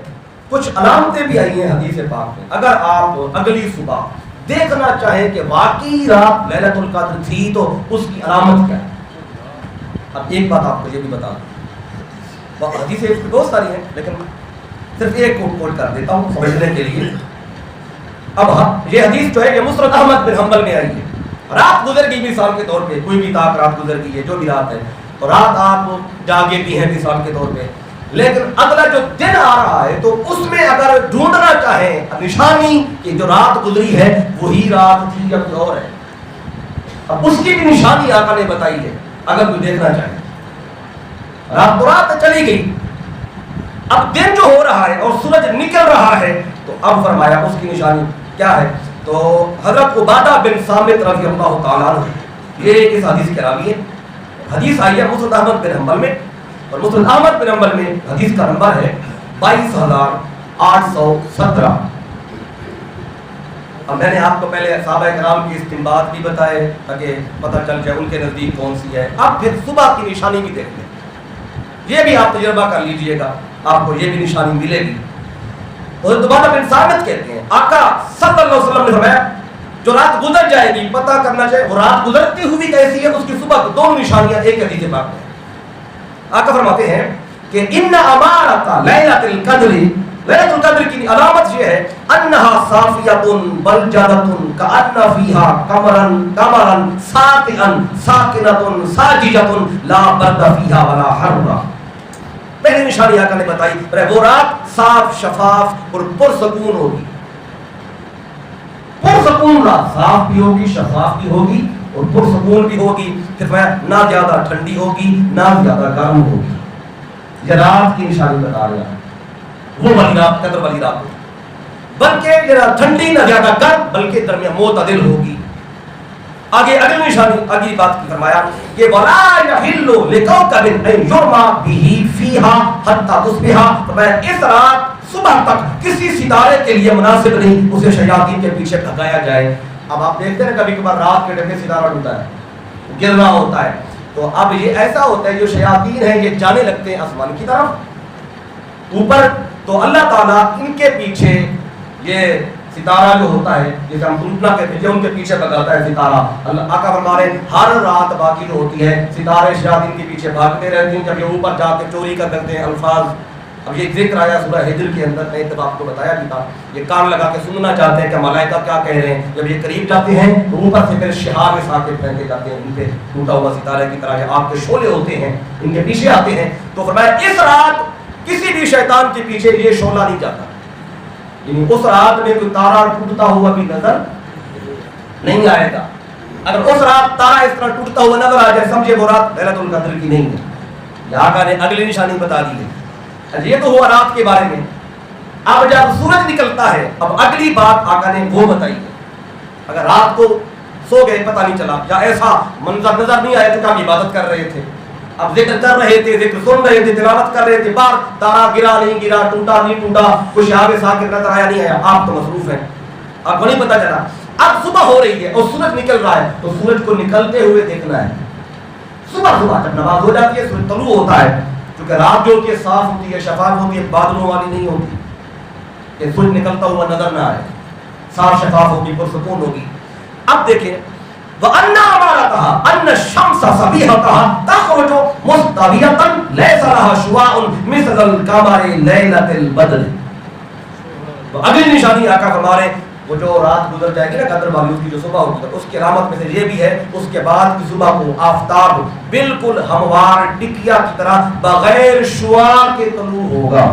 کچھ علامتیں بھی آئی ہیں حدیث پاک میں. اگر آپ اگلی صبح دیکھنا چاہیں کہ واقعی رات لیلۃ القدر تھی تو اس کی علامت کیا ہے. اب ایک بات آپ کو یہ بھی بتا دوں، حدیثیں بہت ساری ہیں لیکن صرف ایک کو کوٹ کر دیتا ہوں سمجھنے کے لیے. اب یہ حدیث جو ہے یہ مسند احمد بن حنبل میں آئی ہے. رات گزر گئی مثال کے طور پہ، کوئی بھی طاق رات گزر گئی ہے، جو بھی رات ہے، اور رات آپ جاگے بھی ہیں مثال کے طور پہ، لیکن اگلا جو دن آ رہا ہے تو اس میں اگر ڈھونڈنا چاہیں نشانی کہ جو رات گزری ہے وہی رات تھی یا کوئی اور ہے، اب اس کی بھی نشانی آقا نے بتائی ہے. اگر کوئی دیکھنا چاہے، رات تو رات چلی گئی، اب دن جو ہو رہا ہے اور سورج نکل رہا ہے، تو اب فرمایا اس کی نشانی کیا ہے. تو حضرت عبادہ بن صامت رضی اللہ تعالیٰ عنہ یہ اس حدیث کے راوی ہیں. حدیث آئی ہے مسند احمد بن حنبل میں، اور مسند احمد بن حنبل میں حدیث کا نمبر ہے 22,817. اب میں نے آپ کو پہلے صحابہ کرام کی استنباط بھی بتائے تاکہ پتہ چل جائے ان کے نزدیک کون سی ہے. اب پھر صبح کی نشانی بھی دیکھ لیں، یہ بھی آپ تجربہ کر لیجئے گا، آپ کو یہ بھی نشانی ملے گی. حضرت عبادہ بن صامت کہتے ہیں آقا صلی اللہ علیہ وسلم نے فرمایا جو رات گزر جائے گی پتہ کرنا چاہیے وہ رات گزرتی ہوئی کیسی ہے، اس کی صبح کو 2 نشانیاں ایک حدیث پاک میں. آقا فرماتے ہیں کہ ان امارۃ لیلۃ القدر، لیلۃ القدر کی علامت یہ ہے انہا صافیۃ بلجۃ کأن فیہا قمرا ساطعا ساکنۃ ساجدۃ لا برد فیہا ولا حر. پہلی نشانی آقا نے بتائی وہ رات صاف شفاف اور پرسکون ہوگی. پرسکون رات، صاف بھی ہوگی، شفاف بھی ہوگی اور پرسکون بھی ہوگی. پھر نہ زیادہ ٹھنڈی ہوگی نہ زیادہ گرم ہوگی. یہ رات کی نشانی بتا رہا ہے، وہ والی رات قدر والی رات ہوگی، بلکہ یہ ٹھنڈی نہ زیادہ گرم بلکہ درمیان معتدل ہوگی. آگے اگلی نشانی اگلی بات کی فرمایا کہ وَلَا يَحِلُّ لِكَوْكَبٍ أَن يُرْمَى بِهِ فِيهَا حَتَّى تُصْبِحَ. فرمایا اس رات صبح تک کسی ستارے کے لیے مناسب نہیں اسے شیاطین کے پیچھے بھگایا جائے. اب آپ دیکھتے ہیں کبھی کبھار رات کے ٹائم ستارہ ڈھونڈتا ہے، گر رہا ہوتا ہے، تو اب یہ ایسا ہوتا ہے جو شیاطین ہیں یہ جانے لگتے ہیں آسمان کی طرف اوپر، تو اللہ تعالیٰ ان کے پیچھے یہ ستارہ جو ہوتا ہے جسے ہم ٹوٹنا کہتے ہیں ان کے پیچھے بگاتا ہے ستارہ. اللہ آقا فرما رہے ہر رات باقی ہوتی ہے ستارے شیاطین کے پیچھے بھاگتے رہتے ہیں. جب یہ اوپر جا کے چوری کر کرتے ہیں الفاظ اب یہ ذکر آیا سورہ ہجر کے اندر، میں تب آپ کو بتایا بھی تھا، یہ کان لگا کے سننا چاہتے ہیں کہ ملائکہ کیا کہہ رہے ہیں. جب یہ قریب جاتے ہیں تو اوپر سے پھر شہاب ثاقب پھینکے جاتے ہیں، ان پہ ٹوٹا ہوا ستارے کی طرح یہ آپ کے شعلے ہوتے ہیں، ان کے پیچھے آتے ہیں. تو فرمایا اس رات کسی بھی شیطان کے پیچھے یہ شعلہ نہیں جاتا، یعنی اس رات میں کوئی تارا ٹوٹتا ہوا بھی نظر نہیں آئے گا. اگر اس رات تارا اس طرح ٹوٹتا ہوا نظر آ جائے سمجھے وہ رات لیلۃ القدر کی نہیں ہے. یہ آقا نے اگلی نشانی بتا دی ہے. یہ تو ہوا رات کے بارے میں. اب جب سورج نکلتا ہے اب اگلی بات آقا نے وہ بتائی ہے. اگر رات کو سو گئے پتہ نہیں چلا یا ایسا منظر نظر نہیں آیا تو کہ ہم عبادت کر رہے تھے، اب ذکر کر رہے تھے، ذکر سن رہے تھے، تلاوت کر رہے تھے، بار تارا گرا نہیں گرا، ٹوٹا نہیں ٹوٹا، کوئی شہاب ثاقب نظر آیا نہیں آیا، آپ تو مصروف ہیں، آپ کو نہیں پتہ چلا. اب صبح ہو رہی ہے اور سورج نکل رہا ہے تو سورج کو نکلتے ہوئے دیکھنا ہے. صبح جب نماز ہو جاتی ہے سورج طلوع ہوتا ہے، کیونکہ رات جو ہوتی ہے صاف ہوتی ہے، شفاف ہوتی ہے، بادلوں والی نہیں ہوتی کہ سورج نکلتا ہوا نظر نہ آئے، صاف شفاف ہوگی، پرسکون ہوگی. اب دیکھیں وَأَنَّا أَمَارَتَهَا أَنَّ الشَّمْسَ صَبِيحَتَهَا تَخْرُجُ مُسْتَوِيَةً لَيْسَ لَهَا شُعَاعٌ مِثْلَ الْقَمَرِ لَيْلَةِ الْبَدْرِ. تو اگلی نشانی آقا فرما رہے ہیں وہ جو رات گزر جائے گی نا قدر والی، اس کی جو صبح ہوگی اس کی علامت میں سے یہ بھی ہے اس کے بعد کی صبح کو آفتاب بالکل ہموار ٹکیا کی طرح بغیر شعاع کے طلوع ہوگا.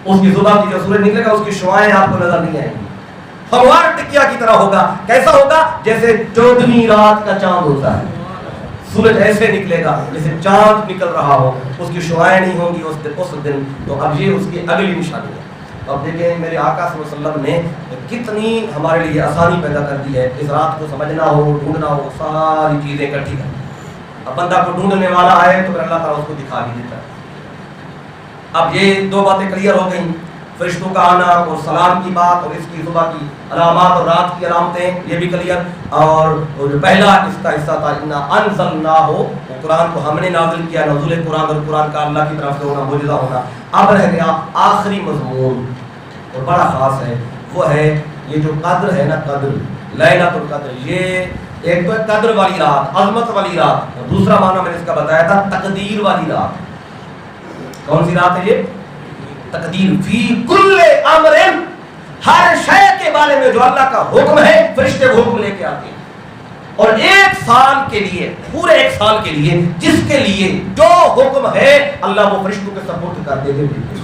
اس کی صبح کی جو سورج نکلے گا اس کی شعاعیں آپ کو نظر نہیں آئیں گی، ہموار ٹکیا کی طرح ہوگا. کیسا ہوگا؟ جیسے 14ویں رات کا چاند ہوتا ہے، سورج ایسے نکلے گا جیسے چاند نکل رہا ہو، اس کی شعاعیں نہیں ہوں گی اس دن. تو اب یہ اس کی اگلی نشانی ہے. اب دیکھیں میرے آقا صلی اللہ علیہ وسلم نے کتنی ہمارے لیے آسانی پیدا کر دی ہے. اس رات کو سمجھنا ہو، ڈھونڈنا ہو، ساری چیزیں اکٹھی کریں. اب بندہ کو ڈھونڈنے والا آئے تو پھر اللہ تعالیٰ اس کو دکھا بھی دیتا ہے. اب یہ دو باتیں کلیئر ہو گئیں، فرشتوں کا آنا اور سلام کی بات اور اس کی صبح کی علامات اور رات کی علامتیں یہ بھی کلیئر. اور جو پہلا اس کا حصہ تھا انا انزلناہ، وہ قرآن کو ہم نے نازل کیا، نزول قرآن اور قرآن کا اللہ کی طرف سے ہونا، معجزہ ہونا. اب رہ گیا آخری مضمون اور بڑا خاص ہے، وہ ہے یہ جو قدر ہے نا، قدر لیلۃ القدر. یہ ایک تو قدر والی رات، عظمت والی رات، اور دوسرا معنی میں نے اس کا بتایا تھا تقدیر والی رات. کون سی رات ہے یہ؟ تقدیر. فی کل امر، ہر شے کے بارے میں جو اللہ کا حکم ہے فرشتے حکم لے کے آتے ہیں. اور ایک سال کے لیے، پورے ایک سال کے لیے جس کے لیے جو حکم ہے اللہ وہ فرشتوں کے سپورٹ کر دیتے ہیں.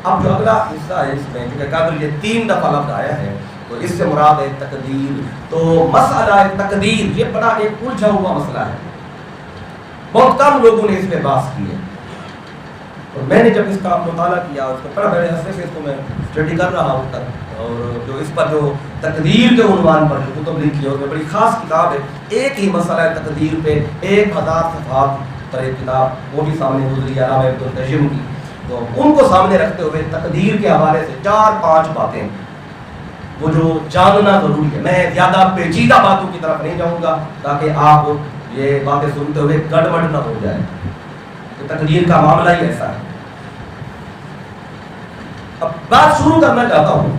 اب جو اگلا حصہ ہے اس میں کیونکہ قدر یہ 3 دفعہ لفظ آیا ہے تو اس سے مراد ہے تقدیر. تو مسئلہ تقدیر یہ بڑا ایک الجھا ہوا مسئلہ ہے، بہت کم لوگوں نے اس پہ بحث کی ہے. اور میں نے جب اس کا مطالعہ کیا، اس کو پڑھا، بڑے عرصے سے اس کو میں اسٹڈی کر رہا ہوں تک، اور جو اس پر جو تقدیر کے عنوان پر جو کتب لکھی ہے اس میں بڑی خاص کتاب ہے، ایک ہی مسئلہ ہے تقدیر پہ 1000 صفحات پر ایک کتاب، وہ بھی سامنے گزری ہے علامہ ابن القیم کی. تو ان کو سامنے رکھتے ہوئے تقدیر کے حوالے سے 4-5 باتیں وہ جو جاننا ضروری ہے. میں زیادہ پیچیدہ باتوں کی طرف نہیں جاؤں گا تاکہ آپ یہ باتیں سنتے ہوئے گڑبڑ نہ ہو جائے. تقدیر کا معاملہ ہی ایسا ہے. اب بات شروع کرنا چاہتا ہوں.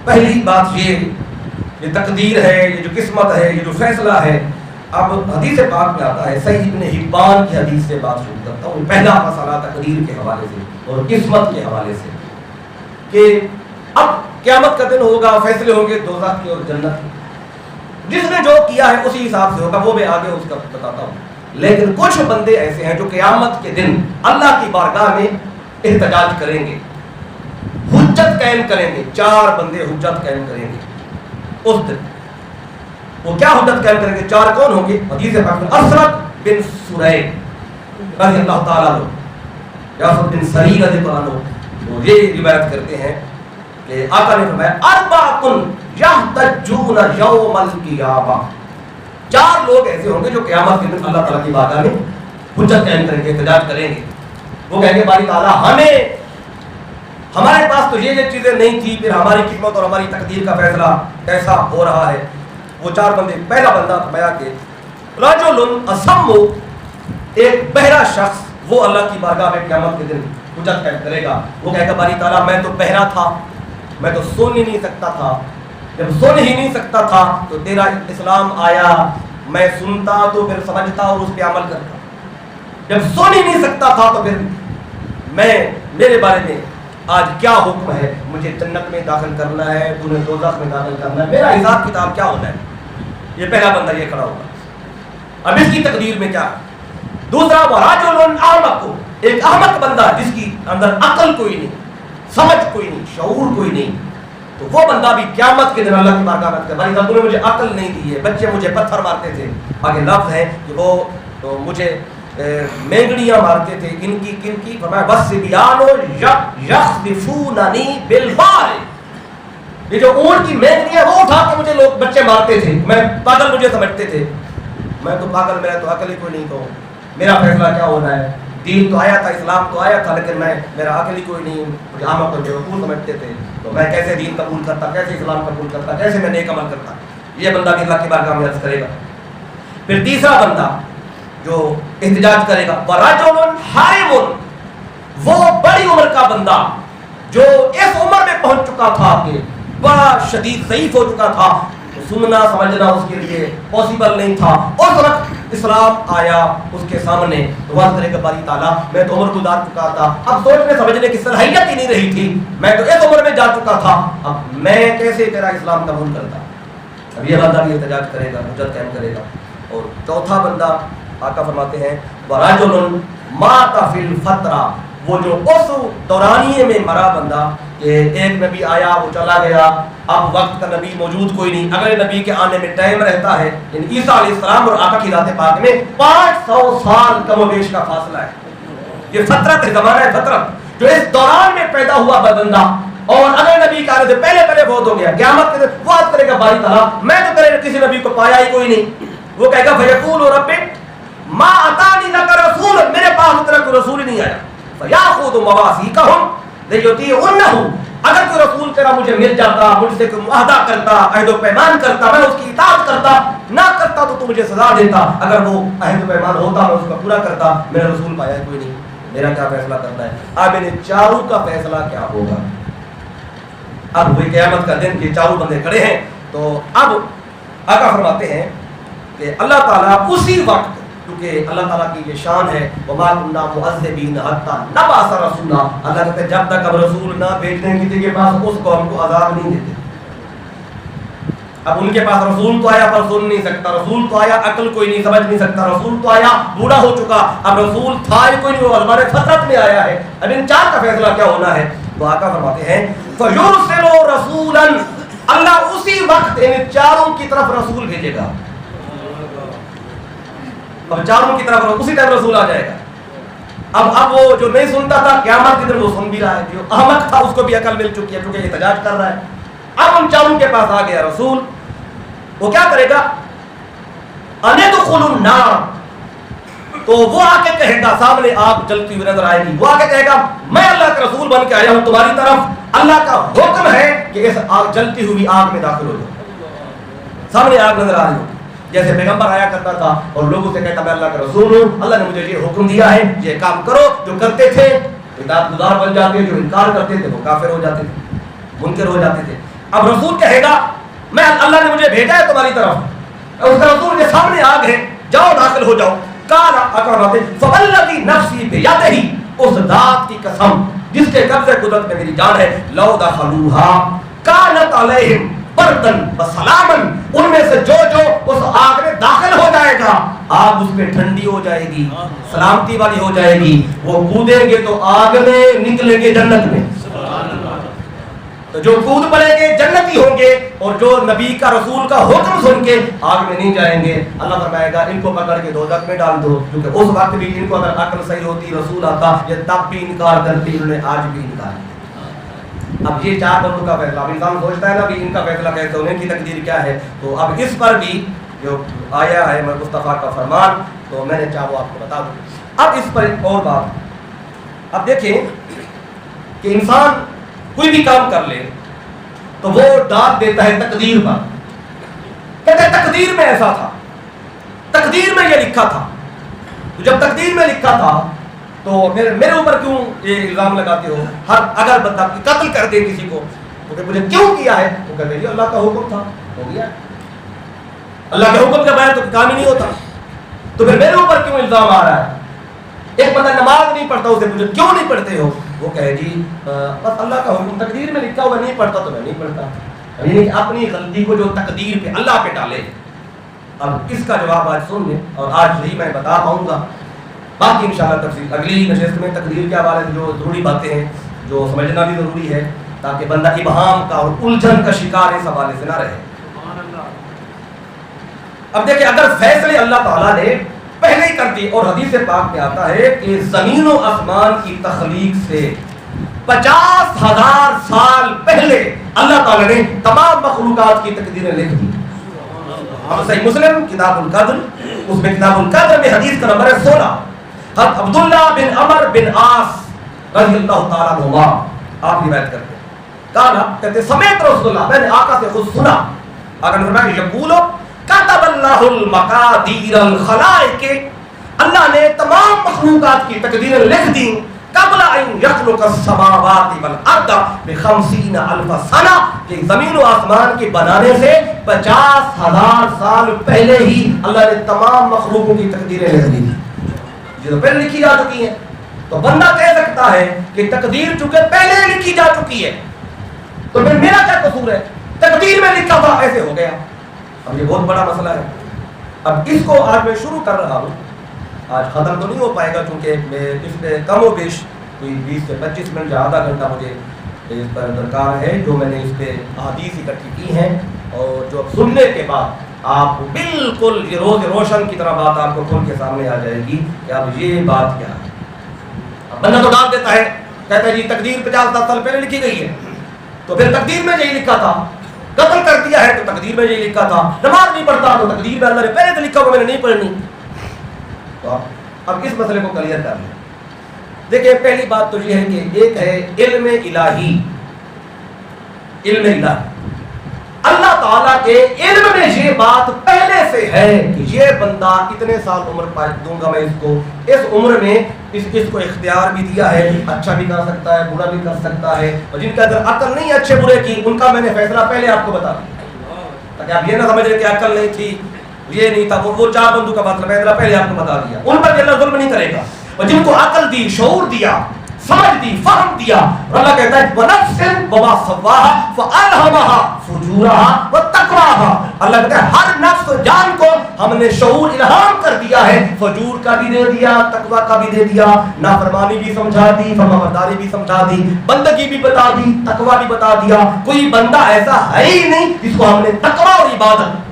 پہلی بات یہ تقدیر ہے، یہ جو قسمت ہے، یہ جو فیصلہ ہے. اب حدیث پاک میں آتا ہے، صحیح ابن حبان کی حدیث سے بات شروع کرتا ہوں. پہلا مسئلہ تقدیر کے حوالے سے اور قسمت کے حوالے سے کہ اب قیامت کا دن ہوگا، فیصلے ہوں گے دوزخ کے اور جنت کے. جس نے جو کیا ہے اسی حساب سے ہوگا، وہ میں آگے اس کا بتاتا ہوں. لیکن کچھ بندے ایسے ہیں جو قیامت کے دن اللہ کی بارگاہ میں احتجاج کریں گے، حجت قائم کریں گے. 4 بندے حجت قائم کریں گے اس دن. وہ کیا حجت قائم کریں گے؟ 4 کون ہوں گے؟ حدیث پاک میں اسرد بن سریح رضی اللہ تعالیٰ عنہ، یاسر بن سریح رضی اللہ عنہ، وہ یہ روایت کرتے ہیں کہ آقا نے فرمایا اربعۃ یحتجون یوم القیامہ. 4 لوگ ایسے ہوں گے جو قیامت کے دن اللہ تعالیٰ کی بارگاہ میں حجت قائم کریں گے، احتجاج کریں گے. وہ کہیں گے باری تعالیٰ ہمارے پاس تو یہ چیزیں نہیں تھی، پھر ہماری قسمت اور ہماری تقدیر کا فیصلہ ایسا ہو رہا ہے. وہ 4 بندے، پہلا بندہ فرمایا کہ رجل اصم، ایک بہرا شخص، وہ اللہ کی بارگاہ میں قیامت کے دن حجت قائم کرے گا. وہ کہے گا باری تعالیٰ میں تو بہرا تھا، میں تو سن ہی نہیں سکتا تھا. جب سن ہی نہیں سکتا تھا تو تیرا اسلام آیا، میں سنتا تو پھر سمجھتا اور اس پہ عمل کرتا. جب سن ہی نہیں سکتا تھا تو پھر میں میرے بارے میں آج کیا حکم ہے, مجھے جنت میں داخل کرنا ہے, تمہیں دوزخ میں داخل کرنا ہے, میرا حساب کتاب کیا ہونا ہے. یہ پہلا بندہ یہ کھڑا ہوگا. اب اس کی تقدیر میں کیا ہے؟ دوسرا وَرَجُلٌ أَحْمَقُ, ایک احمق بندہ جس کی اندر عقل کوئی نہیں, سمجھ کوئی نہیں, شعور کوئی نہیں. تو وہ بندہ بھی قیامت کے دن اللہ کی بارگاہ میں کہے بھائی تم نے مجھے عقل نہیں دی ہے, بچے مجھے پتھر مارتے تھے. آگے لفظ ہے کہ وہ مجھے مینگڑیاں مارتے تھے, ان کی کن کی, فرمایا وَالصِّبْيَانُ يَخْذِفُونَنِي بِالْبَارِ, یہ جو اونٹ کی مینگڑیاں وہ اٹھا کے مجھے لوگ بچے مارتے تھے, میں پاگل مجھے سمجھتے تھے. میں تو پاگل, میرا تو عقل ہی کوئی نہیں, تو میرا فیصلہ کیا ہونا ہے. دین تو آیا تھا, اسلام تو آیا تھا, لیکن میرا عقل ہی کوئی نہیں, مجھے احمق کو بیوقوف سمجھتے تھے. تو میں کیسے دین قبول کرتا, کیسے اسلام قبول کرتا, کیسے میں نیک عمل کرتا. یہ بندہ بھی اللہ کی بارگاہ میں عرض کرے گا. پھر تیسرا بندہ جو احتجاج کرے گا, وَرَجُلٌ حَارِمٌ, وہ بڑی عمر کا بندہ جو اس عمر میں پہنچ چکا تھا کہ بڑا شدید ضعیف ہو چکا تھا, سننا سمجھنا اس کے لیے پاسبل نہیں تھا. اس وقت اسلام آیا اس کے سامنے, تو وہ کرے گا باری تعالیٰ میں تو عمر گزار چکا تھا, اب سوچنے سمجھنے کی صلاحیت ہی نہیں رہی تھی, میں تو اس عمر میں جا چکا تھا, اب میں کیسے تیرا اسلام قبول کرتا. اب یہ بندہ بھی احتجاج کرے گا, حجت قائم کرے گا. اور چوتھا بندہ آقا فرماتے ہیں وَرَجُلٌ مَاتَ فِي الْفَتْرَةِ, وہ جو اس دورانیے میں مرا بندہ کہ ایک نبی آیا وہ چلا گیا, اب وقت کا نبی موجود کوئی نہیں, اگلے نبی کے آنے میں ٹائم رہتا ہے. یعنی عیسیٰ علیہ السلام اور آقا کی ذات پاک میں 500 سال کم و بیش کا فاصلہ ہے. یہ فترت ہے, زمانہ ہے فترت, جو اس دوران میں پیدا ہوا بندہ اور اگلے نبی کے آنے سے پہلے بہت ہو گیا. قیامت کے دن وہ عرض کرے گا باری تعالیٰ میں تو کرے کسی نبی کو پایا ہی کوئی نہیں. وہ کہے گا فَيَقُولُ رَبِّ مَا أَتَانِي لَكَ رَسُولٌ, میرے پاس اتنا کوئی رسول ہی نہیں آیا. فَيَأْخُذُ مَوَاثِيقَهُمْ لِيُطِيعُنَّهُ, اگر کوئی رسول تیرا مجھے مل جاتا, مجھ سے کوئی معاہدہ کرتا, عہد و پیمان کرتا, میں اس کی اطاعت کرتا, نہ کرتا تو مجھے سزا دیتا. اگر وہ عہد و پیمان ہوتا میں اس کا پورا کرتا. میرا رسول پایا کوئی نہیں, میرا کیا فیصلہ کرنا ہے. اب ان چاروں کا فیصلہ کیا ہوگا. اب وہی قیامت کا دن, یہ چاروں بندے کھڑے ہیں. تو اب آقا فرماتے ہیں کہ اللہ تعالیٰ اسی وقت, کیونکہ اللہ تعالیٰ کی یہ شان ہے وَمَا كُنَّا مُعَذِّبِينَ حَتَّى نَبْعَثَ رَسُولًا, اللہ کہتے ہیں جب تک اب رسول نہ بھیجنے کسی کے پاس اس قوم کو عذاب نہیں دیتے. اب ان کے پاس رسول تو آیا پر سن نہیں سکتا, رسول تو آیا عقل کوئی نہیں, سمجھ نہیں سکتا, رسول تو آیا بوڑھا ہو چکا, اب رسول تھا ہی کوئی نہیں, وہ ہمارے فطرت میں آیا ہے. اب ان چار کا فیصلہ کیا ہونا ہے. تو آقا فرماتے ہیں فَيُرْسِلُ رَسُولًا, اللہ اسی وقت ان چاروں کی طرف رسول بھیجے گا. اب چاروں کی طرف اسی ٹائم رسول آ جائے گا. اب وہ جو نہیں سنتا تھا قیامت کے دن وہ سن بھی رہا ہے, جو احمق تھا اس کو بھی عقل مل چکی ہے کیونکہ یہ احتجاج کر رہا ہے. اب ان چاروں کے پاس آ گیا رسول, وہ کیا کرے گا ان ادخلوا النار, تو وہ آ کے کہے گا, سامنے آگ جلتی ہوئی نظر آئے گی, وہ آ کے کہے گا میں اللہ کا رسول بن کے آیا ہوں تمہاری طرف, اللہ کا حکم ہے کہ اس آگ جلتی ہوئی آگ میں داخل ہو جاؤ. سامنے آگ نظر آ رہی ہو, جیسے پیغمبر آیا کرتا تھا اور لوگوں سے کہتا میں اللہ کا رسول ہوں, اللہ نے مجھے یہ حکم دیا ہے, یہ کام کرو. جو کرتے تھے اطاعت گزار بن جاتے, جو انکار کرتے تھے وہ کافر ہو جاتے تھے, منکر ہو جاتے تھے. اب رسول کہے گا میں اللہ نے مجھے بھیجا ہے تمہاری طرف, اس کا رسول کے سامنے آگ ہے, جاؤ داخل ہو جاؤ. قال اقرات فوالذی نفسی بیدہ, اس ذات کی قسم جس کے قبضے قدرت میں میری جان ہے, لو دخلوها کانت علیہم بردن وسلامن, ان میں سے جو اس آگ میں داخل ہو جائے گا آگ اس پہ ٹھنڈی ہو جائے گی, سلامتی والی ہو جائے گی. وہ کودیں گے تو آگ میں, نکلیں گے جنت میں. تو جو کود پڑیں گے جنتی ہوں گے, اور جو نبی کا رسول کا حکم سن کے آگ میں نہیں جائیں گے, اللہ فرمائے گا ان کو پکڑ کے دوزخ میں ڈال دو. کیونکہ اس وقت بھی ان کو اگر عقل صحیح ہوتی, رسول آتا, یہ تب بھی انکار کرتی, انہوں نے آج بھی انکار کیا. اب یہ چار بندوں کا فیصلہ, اب انسان سوچتا ہے نا بھی ان کا فیصلہ کیسے, انہیں کی تقدیر کیا ہے. تو اب اس پر بھی جو آیا ہے مصطفیٰ کا فرمان, تو میں نے چاہا وہ آپ کو بتا دوں. اب اس پر ایک اور بات, اب دیکھیں کہ انسان کوئی بھی کام کر لے تو وہ ڈال دیتا ہے تقدیر پر, کہتے ہیں تقدیر میں ایسا تھا, تقدیر میں یہ لکھا تھا. تو جب تقدیر میں لکھا تھا تو میرے اوپر کیوں یہ الزام لگاتے ہو. ہر اگر بندہ قتل کر دے کسی کو تو کہ مجھے کیوں کیا ہے, تو کہتے ہیں اللہ کا حکم تھا, ہو گیا. اللہ کے حکم کے بغیر تو کام ہی نہیں ہوتا, تو پھر میرے اوپر کیوں الزام آ رہا ہے. ایک بندہ نماز نہیں پڑھتا، اسے پوچھو کیوں نہیں پڑھتے ہو، وہ کہے جی بس اللہ کا حکم تقدیر میں لکھا ہوا، نہیں پڑھتا تو میں نہیں پڑھتا، یعنی اپنی غلطی کو جو تقدیر پہ اللہ پہ ڈالے۔ اب اس کا جواب آج سن لیں، اور آج نہیں میں بتا پاؤں گا، باقی انشاءاللہ تفصیل اگلی نشست میں تقدیر کے حوالے سے جو ضروری باتیں ہیں جو سمجھنا بھی ضروری ہے تاکہ بندہ ابہام کا اور الجھن کا شکار اس حوالے سے نہ رہے۔ اب دیکھیں اگر فیصلے اللہ تعالیٰ نے پہلے ہی کر دی، اور حدیث پاک میں آتا ہے کہ زمین و آسمان کی تخلیق سے 50,000 سال پہلے اللہ تعالیٰ نے تمام مخلوقات کی تقدیریں لکھ دی۔ صحیح مسلم کتاب القدر، اس میں کتاب القدر میں حدیث کا نمبر ہے 16، حضرت عبداللہ بن عمر بن عاص رضی اللہ تعالیٰ عنہما آپ روایت کرتے ہیں، کہتے سمیت رسول اللہ، میں نے آقا سے خود سنا، آقا نے فرمایا یقولو کتب اللہ المقادیر الخلائق، اللہ نے تمام مخلوقات کی تقدیریں لکھ دی قبل ان یخلق السماوات والارض ب50 الف سنہ، کہ زمین و آسمان کے بنانے سے 50,000 سال پہلے ہی اللہ نے تمام مخلوقوں کی تقدیریں لکھ دی، جو پہلے لکھی جا چکی ہیں۔ تو بندہ کہہ سکتا ہے کہ تقدیر چونکہ پہلے لکھی جا چکی ہے تو پھر میرا کیا قصور ہے، تقدیر میں لکھا تھا ایسے ہو گیا۔ اب یہ بہت بڑا مسئلہ ہے، اب اس کو آج میں شروع کر رہا ہوں، آج ختم تو نہیں ہو پائے گا کیونکہ میں اس میں کم و بیش کوئی 20 سے 25 منٹ یا آدھا گھنٹہ مجھے اس پر درکار ہے، جو میں نے اس پہ احادیث اکٹھی کی ہیں، اور جو سننے کے بعد آپ بالکل یہ روز روشن کی طرح بات آپ کو کھول کے سامنے آ جائے گی کہ اب یہ بات کیا ہے۔ اب بندہ تو ڈال دیتا ہے، کہتا ہے جی تقدیر 50 سال پہلے لکھی گئی ہے، تو پھر تقدیر میں یہی لکھا تھا، قتل کر دیا ہے تو تقدیر میں یہی لکھا تھا، نماز نہیں پڑھتا تو تقدیر میں اللہ نے پہلے تو لکھا ہوا میں نے نہیں پڑھنی۔ تو اب اس مسئلے کو کلیئر کر لیں۔ دیکھیں پہلی بات تو یہ ہے کہ ایک ہے علم الہی، علم الہی، اللہ تعالیٰ کے علم میں یہ بات پہلے سے ہے کہ یہ بندہ اتنے سال عمر پائے دوں گا میں اس کو، اس عمر میں اس کو اختیار بھی دیا ہے، اچھا بھی کر سکتا ہے برا بھی کر سکتا ہے، اور جن کے اندر عقل نہیں ہے اچھے برے کی، ان کا میں نے فیصلہ پہلے آپ کو بتا دیا تاکہ آپ یہ نہ سمجھ رہے کہ عقل نہیں تھی، یہ نہیں تھا، وہ 4 بندوں کا فیصلہ پہلے آپ کو بتا دیا، ان پر اللہ ظلم نہیں کرے گا۔ اور جن کو عقل دی، شعور دیا، سمجھ دی، فہم دیا، اور اللہ کہتا ہے وَنَفْسٍ وَمَا سَوَّاهَا فَأَلْهَمَهَا فُجُورَهَا وَتَقْوَاهَا، اللہ کہتا ہے ہر نفس و جان کو ہم نے شعور الہام کر دیا ہے، فجور کا بھی دے دیا، تقویٰ کا بھی دے دیا، نافرمانی بھی سمجھا دی، فرمانبرداری بھی سمجھا دی، بندگی بھی بتا دی، تقویٰ بھی بتا دیا۔ کوئی بندہ ایسا ہے ہی نہیں جس کو ہم نے تقویٰ اور عبادت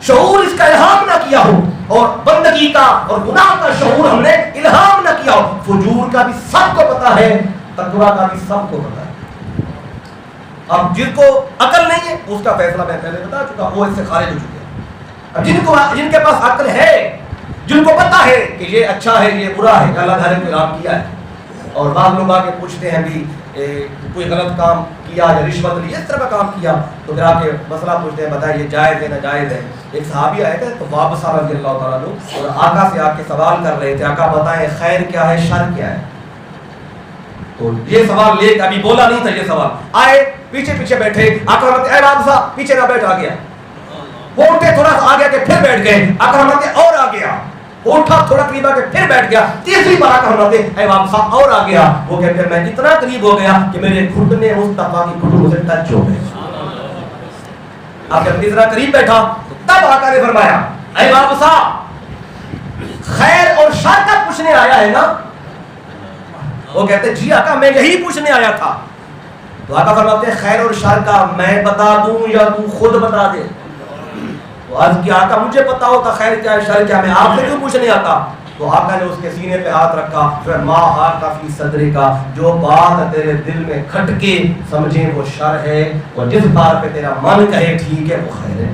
شعور اس کا الہام نہ کیا ہو، اور بندگی کا اور گناہ کا شعور ہم نے الہام نہ کیا ہو۔ فجور کا بھی سب کو پتا ہے، تقویٰ کا بھی سب کو پتا ہے۔ اب جن کو عقل نہیں ہے اس کا فیصلہ میں پہلے بتا چکا، وہ اس سے خارج ہو چکے ہیں۔ اب جن کے پاس عقل ہے، جن کو پتا ہے کہ یہ اچھا ہے یہ برا ہے، اللہ تعالیٰ نے الہام کیا ہے، اور بعض لوگ آ کے پوچھتے ہیں بھی کوئی غلط کام کیا یا رشوت لی، اس طرح کا کام کیا، تو پھر آ کے مسئلہ پوچھتے ہیں بتائیں یہ جائز ہے نہ جائز ہے۔ ایک صحابی آئے تھے تو وابسہ رضی اللہ تعالیٰ عنہ، اور آقا سے آ کے سوال کر رہے تھے، آقا بتائیں خیر کیا ہے شر کیا ہے؟ تو یہ سوال لے کے ابھی بولا نہیں تھا، یہ سوال آئے پیچھے پیچھے بیٹھے، آقا فرماتے اے وابسہ پیچھے نہ بیٹھ، آ گیا، وہ اٹھے تھوڑا سا آگے کے پھر بیٹھ گئے، آقا فرماتے اور آ گیا، وہ اٹھا تھوڑا قریب آ کے پھر بیٹھ گیا، تیسری بار آقا فرماتے اے وابسہ اور آ گیا، وہ کہتے ہیں میں اتنا قریب ہو گیا کہ میرے گھٹنے مصطفیٰ کی گھٹنوں سے ٹچ ہو گئے۔ آپ جب تیسرا قریب بیٹھا تب آقا نے فرمایا اے وابسہ خیر اور شر کا پوچھنے آیا ہے نا؟ وہ کہتے جی آقا میں یہی پوچھنے آیا تھا۔ تو آقا فرماتے ہیں خیر اور شر کا میں بتا دوں یا تو خود بتا دے؟ تو عرض کیا آقا مجھے پتا ہوتا خیر کیا ہے شر کیا، میں آپ سے کیوں پوچھنے آتا؟ تو آقا نے اس کے سینے پہ ہاتھ رکھا، پھر ما حاک فی صدری کا، جو بات تیرے دل میں کھٹکے سمجھے وہ شر ہے، اور جس بات پہ تیرا من کہے ٹھیک ہے وہ خیر ہے۔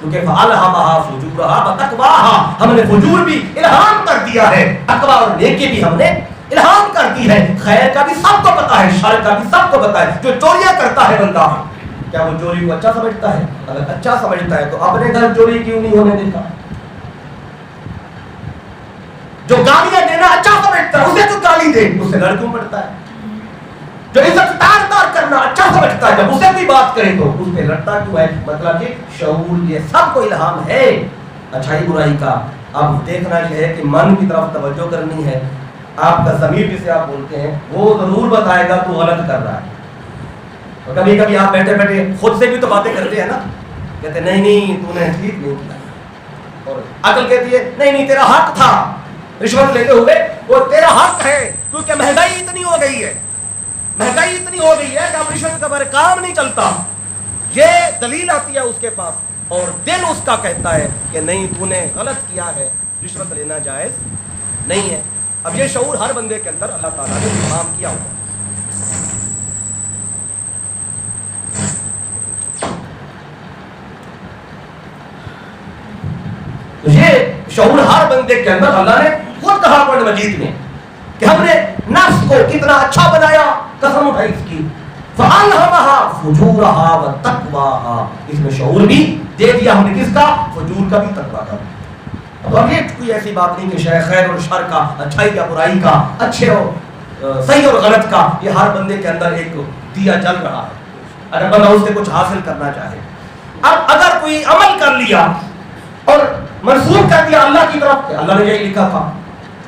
کیونکہ فَأَلْهَمَهَا فُجُورَهَا وَتَقْوَاهَا، ہم نے فجور بھی الہام کر دیا ہے، تقویٰ اور نیکی بھی ہم نے الہام کر دی ہے۔ خیر کا بھی سب کو پتا ہے، شر کا بھی سب کو پتا ہے۔ جو چوریاں کرتا ہے بندہ، کیا وہ چوری کو اچھا سمجھتا ہے؟ اگر اچھا سمجھتا ہے تو اپنے گھر چوری کیوں نہیں ہونے دیتا؟ جو گالیاں دینا اچھا سمجھتا ہے اسے تو گالی دے، اس سے لڑ کیوں پڑتا ہے؟ جو عزت تار کرنا اچھا سمجھتا ہے جب اسے کوئی بات کرے تو اس پہ لڑتا کیوں ہے؟ مطلب کہ شعور یہ سب کو الہام ہے اچھائی برائی کا، اب دیکھنا یہ ہے کہ من کی طرف توجہ کرنی ہے. آپ کا ضمیر جسے آپ بولتے ہیں وہ ضرور بتائے گا تو غلط کر رہا ہے. اور کبھی کبھی آپ بیٹھے بیٹھے خود سے بھی تو باتیں کرتے ہیں نا, کہتے نہیں نہیں تو نے ٹھیک نہیں کیا, اور عقل کہتی ہے نہیں نہیں تیرا حق تھا رشوت لیتے ہوئے, وہ تیرا حق ہے کیونکہ مہنگائی اتنی ہو گئی ہے, مہنگائی اتنی ہو گئی ہے کہ اب رشوت کا بغیر کام نہیں چلتا. یہ دلیل آتی ہے اس کے پاس اور دل اس کا کہتا ہے کہ نہیں تو نے غلط کیا ہے, رشوت لینا جائز نہیں ہے. اب یہ شعور ہر بندے کے اندر اللہ تعالیٰ نے کام کیا ہوا. یہ شعور ہر بندے کے اندر اللہ نے خود کہا قرآن مجید میں کہ ہم نے نفس کو کتنا اچھا بنایا, قسم اٹھائی اس کی, فَأَلْهَمَهَا فُجُورَهَا وَتَقْوَاهَا, اس میں شعور بھی دے دیا ہم نے کس کا, فجور کا بھی تقویٰ کا. اب یہ کوئی ایسی بات نہیں کہ شے خیر اور شر کا, اچھائی کا برائی کا, اچھے اور صحیح اور غلط کا, یہ ہر بندے کے اندر ایک دیا جل رہا ہے اگر بندہ اس سے کچھ حاصل کرنا چاہے. اب اگر کوئی عمل کر لیا اور منسوخ کر دیا اللہ کی طرف, اللہ نے یہی لکھا تھا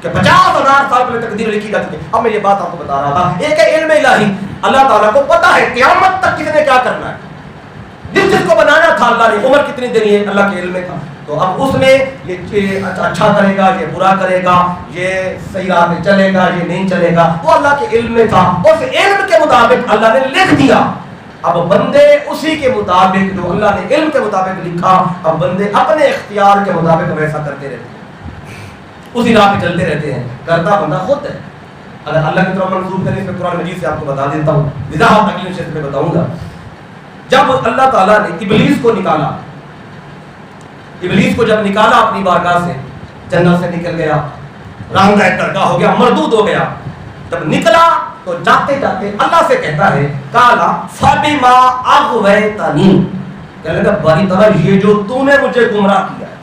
کہ 50,000 سال پہلے تقدیر لکھی جاتی ہے. اب میں یہ بات آپ کو بتا رہا تھا, ایک ہے علم الہی, اللہ تعالیٰ کو پتا ہے قیامت تک کس نے کیا کرنا ہے, جس جس کو بنانا تھا اللہ نے, عمر کتنی دینی ہے اللہ کے علم میں تھا. تو اب اس میں یہ اچھا کرے گا, یہ برا کرے گا, یہ صحیح راہ میں چلے گا, یہ نہیں چلے گا, وہ اللہ کے علم میں تھا. اس علم کے مطابق اللہ نے لکھ دیا. اب بندے اسی کے مطابق جو اللہ نے علم کے مطابق لکھا, اب بندے اپنے اختیار کے مطابق ویسا کرتے رہتے ہیں, اسی راہ پہ چلتے رہتے ہیں. کرتا بندہ خود ہے. اگر اللہ کی طرف منسوخ کرنے سے قرآن مجید سے آپ کو بتا دیتا ہوں, وضاحت اگلی نشست میں بتاؤں گا. جب اللہ تعالیٰ نے ابلیس کو نکالا, ابلیس کو جب نکالا اپنی بارگاہ سے, جنت سے نکل گیا, راندہ درگاہ ہو گیا, مردود ہو گیا. جب نکلا تو جاتے جاتے اللہ سے کہتا ہے کالا فَبِمَا أَغْوَيْتَنِي, کہنے لگا باری تعالیٰ یہ جو تو نے مجھے گمراہ کیا ہے,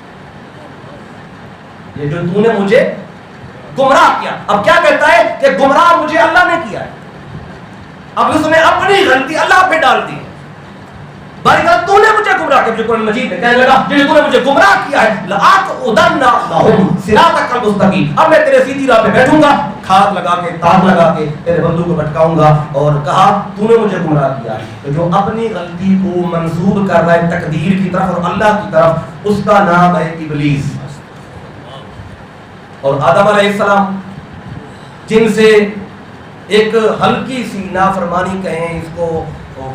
یہ جو تو نے مجھے گمراہ کیا. اب کیا کہتا ہے کہ گمراہ مجھے اللہ نے کیا ہے. اب اس نے اپنی غلطی اللہ پہ ڈال دی. باری تعالیٰ تو نے مجھے گمراہ کیا, جو قرآن مجید میں کہنے لگا جو تو نے مجھے گمراہ کیا ہے, لَأَقْعُدَنَّ لَهُمْ صِرَاطَكَ الْمُسْتَقِيمَ, اب میں تیرے سیدھی راہ پہ بیٹھوں گا, کھاد لگا کے تاغ لگا کے تیرے بندوں کو بھٹکاؤں گا. اور کہا تو نے مجھے گمراہ کیا ہے. تو جو اپنی غلطی کو منسوب کر رہا ہے تقدیر کی طرف اور اللہ کی طرف, اس کا نام ہے ابلیس. اور آدم علیہ السلام جن سے ایک ہلکی سی نافرمانی کہیں اس کو,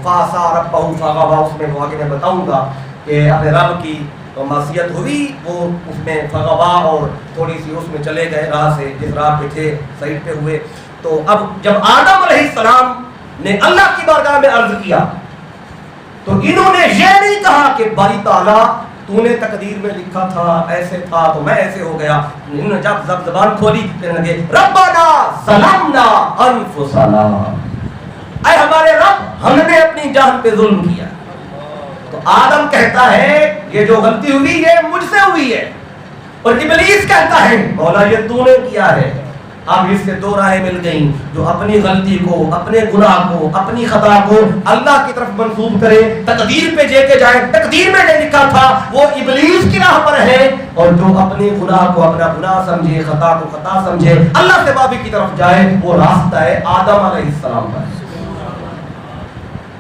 فَعَصَىٰ رَبَّهُ فَغَوَىٰ, اس میں وہ آگے میں بتاؤں گا کہ اپنے رب کی معصیت ہوئی, وہ اس میں فغوا اور تھوڑی سی اس میں چلے گئے راہ سے, جس راہ پہ تھے سائڈ پہ ہوئے. تو اب جب آدم علیہ السلام نے اللہ کی بارگاہ میں عرض کیا تو انہوں نے یہ نہیں کہا کہ باری تعالیٰ تو نے تقدیر میں لکھا تھا ایسے تھا تو میں ایسے ہو گیا. انہوں نے جب زبان کھولی کہنے لگے ربنا ظلمنا انفسنا, اے ہمارے رب ہم نے اپنی جان پہ ظلم کیا. تو آدم کہتا ہے یہ جو غلطی ہوئی یہ مجھ سے ہوئی ہے, اور ابلیس کہتا ہے مولا یہ تو نے کیا ہے. اب اس سے دو راہیں مل گئیں, جو اپنی غلطی کو, اپنے گناہ کو, اپنی خطا کو اللہ کی طرف منسوب کرے, تقدیر پہ لے کے جائے, تقدیر میں جو لکھا تھا وہ ابلیس کی راہ پر ہے, اور جو اپنے گناہ کو اپنا گناہ سمجھے, خطا کو خطا سمجھے, اللہ سے معافی کی طرف جائے, وہ راستہ ہے آدم علیہ السلام پر.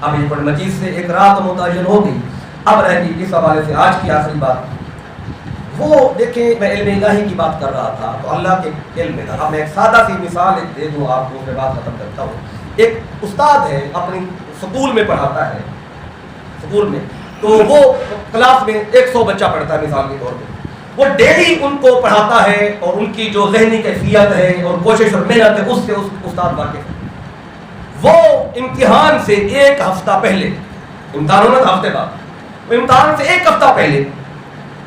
اب یہ قرآن مجید سے ایک رات متعین ہو گئی. اب رہ گئی اس حوالے سے آج کی آخری بات. وہ دیکھیں میں علم الہی کی بات کر رہا تھا تو اللہ کے علم میں تھا. اب میں ایک سادہ سی مثال ایک دے دوں آپ کو, میں بات ختم کرتا ہوں. ایک استاد ہے اپنی سکول میں پڑھاتا ہے, سکول میں, تو وہ کلاس میں 100 بچہ پڑھتا ہے مثال کے طور پہ. وہ ڈیلی ان کو پڑھاتا ہے اور ان کی جو ذہنی کیفیت ہے اور کوشش اور محنت ہے اس سے استاد واقف ہے. وہ امتحان سے ایک ہفتہ پہلے, امتحان ہونا تھا ہفتے بعد, وہ امتحان سے ایک ہفتہ پہلے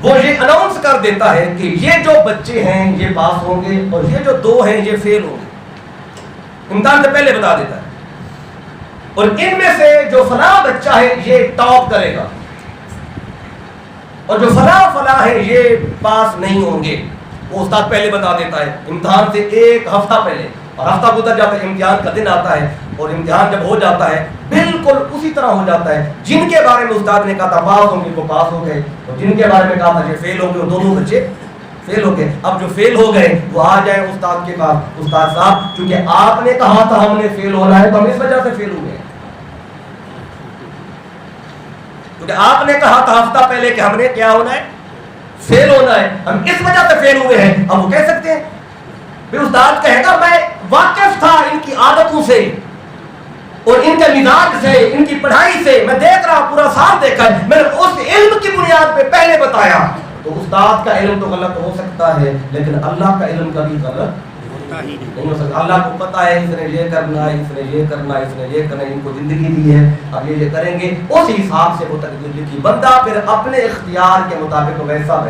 وہ یہ اناؤنس کر دیتا ہے کہ یہ جو بچے ہیں یہ پاس ہوں گے اور یہ جو 2 ہیں یہ فیل ہوں گے. امتحان سے پہلے بتا دیتا ہے. اور ان میں سے جو فلاں بچہ ہے یہ ٹاپ کرے گا اور جو فلاں ہے یہ پاس نہیں ہوں گے. وہ استاد پہلے بتا دیتا ہے امتحان سے ایک ہفتہ پہلے. اور ہفتہ گزر جاتا ہے, امتحان کا دن آتا ہے, اور امتحان جب ہو جاتا ہے بالکل اسی طرح ہو جاتا ہے. جن کے بارے میں استاد نے کہا تھا پاس ہوں گے وہ پاس ہو گئے, اور جن کے بارے میں کہا تھا یہ فیل ہوں گے وہ دونوں بچے فیل ہو گئے. اب جو فیل ہو گئے وہ آ جائیں استاد کے پاس. استاد صاحب چونکہ آپ نے کہا تھا ہم نے فیل ہونا ہے تو ہم اس وجہ سے فیل ہوئے ہیں. کیونکہ آپ نے کہا تھا ہفتہ پہلے کہ ہم نے کیا ہونا ہے, فیل ہونا ہے, ہم اس وجہ سے فیل ہوئے ہیں. اب وہ کہہ سکتے ہیں پھر استاد کہے گا میں واقف تھا ان کی عادتوں سے اور ان کے مزاج سے, ان کی پڑھائی سے, میں دیکھ رہا پورا سال دیکھا ہے, میں نے اس علم کی بنیاد پہ پہلے بتایا. تو استاد کا علم تو غلط ہو سکتا ہے لیکن اللہ کا علم کبھی غلط نہیں ہو سکتا. اللہ کو پتا ہے اس نے یہ کرنا ہے, اس نے یہ کرنا ہے, اس نے یہ کرنا ہے, ان کو زندگی دی ہے, اب یہ کریں گے, اس حساب سے وہ تقدیر لکھی. بندہ پھر اپنے اختیار کے مطابق ویسا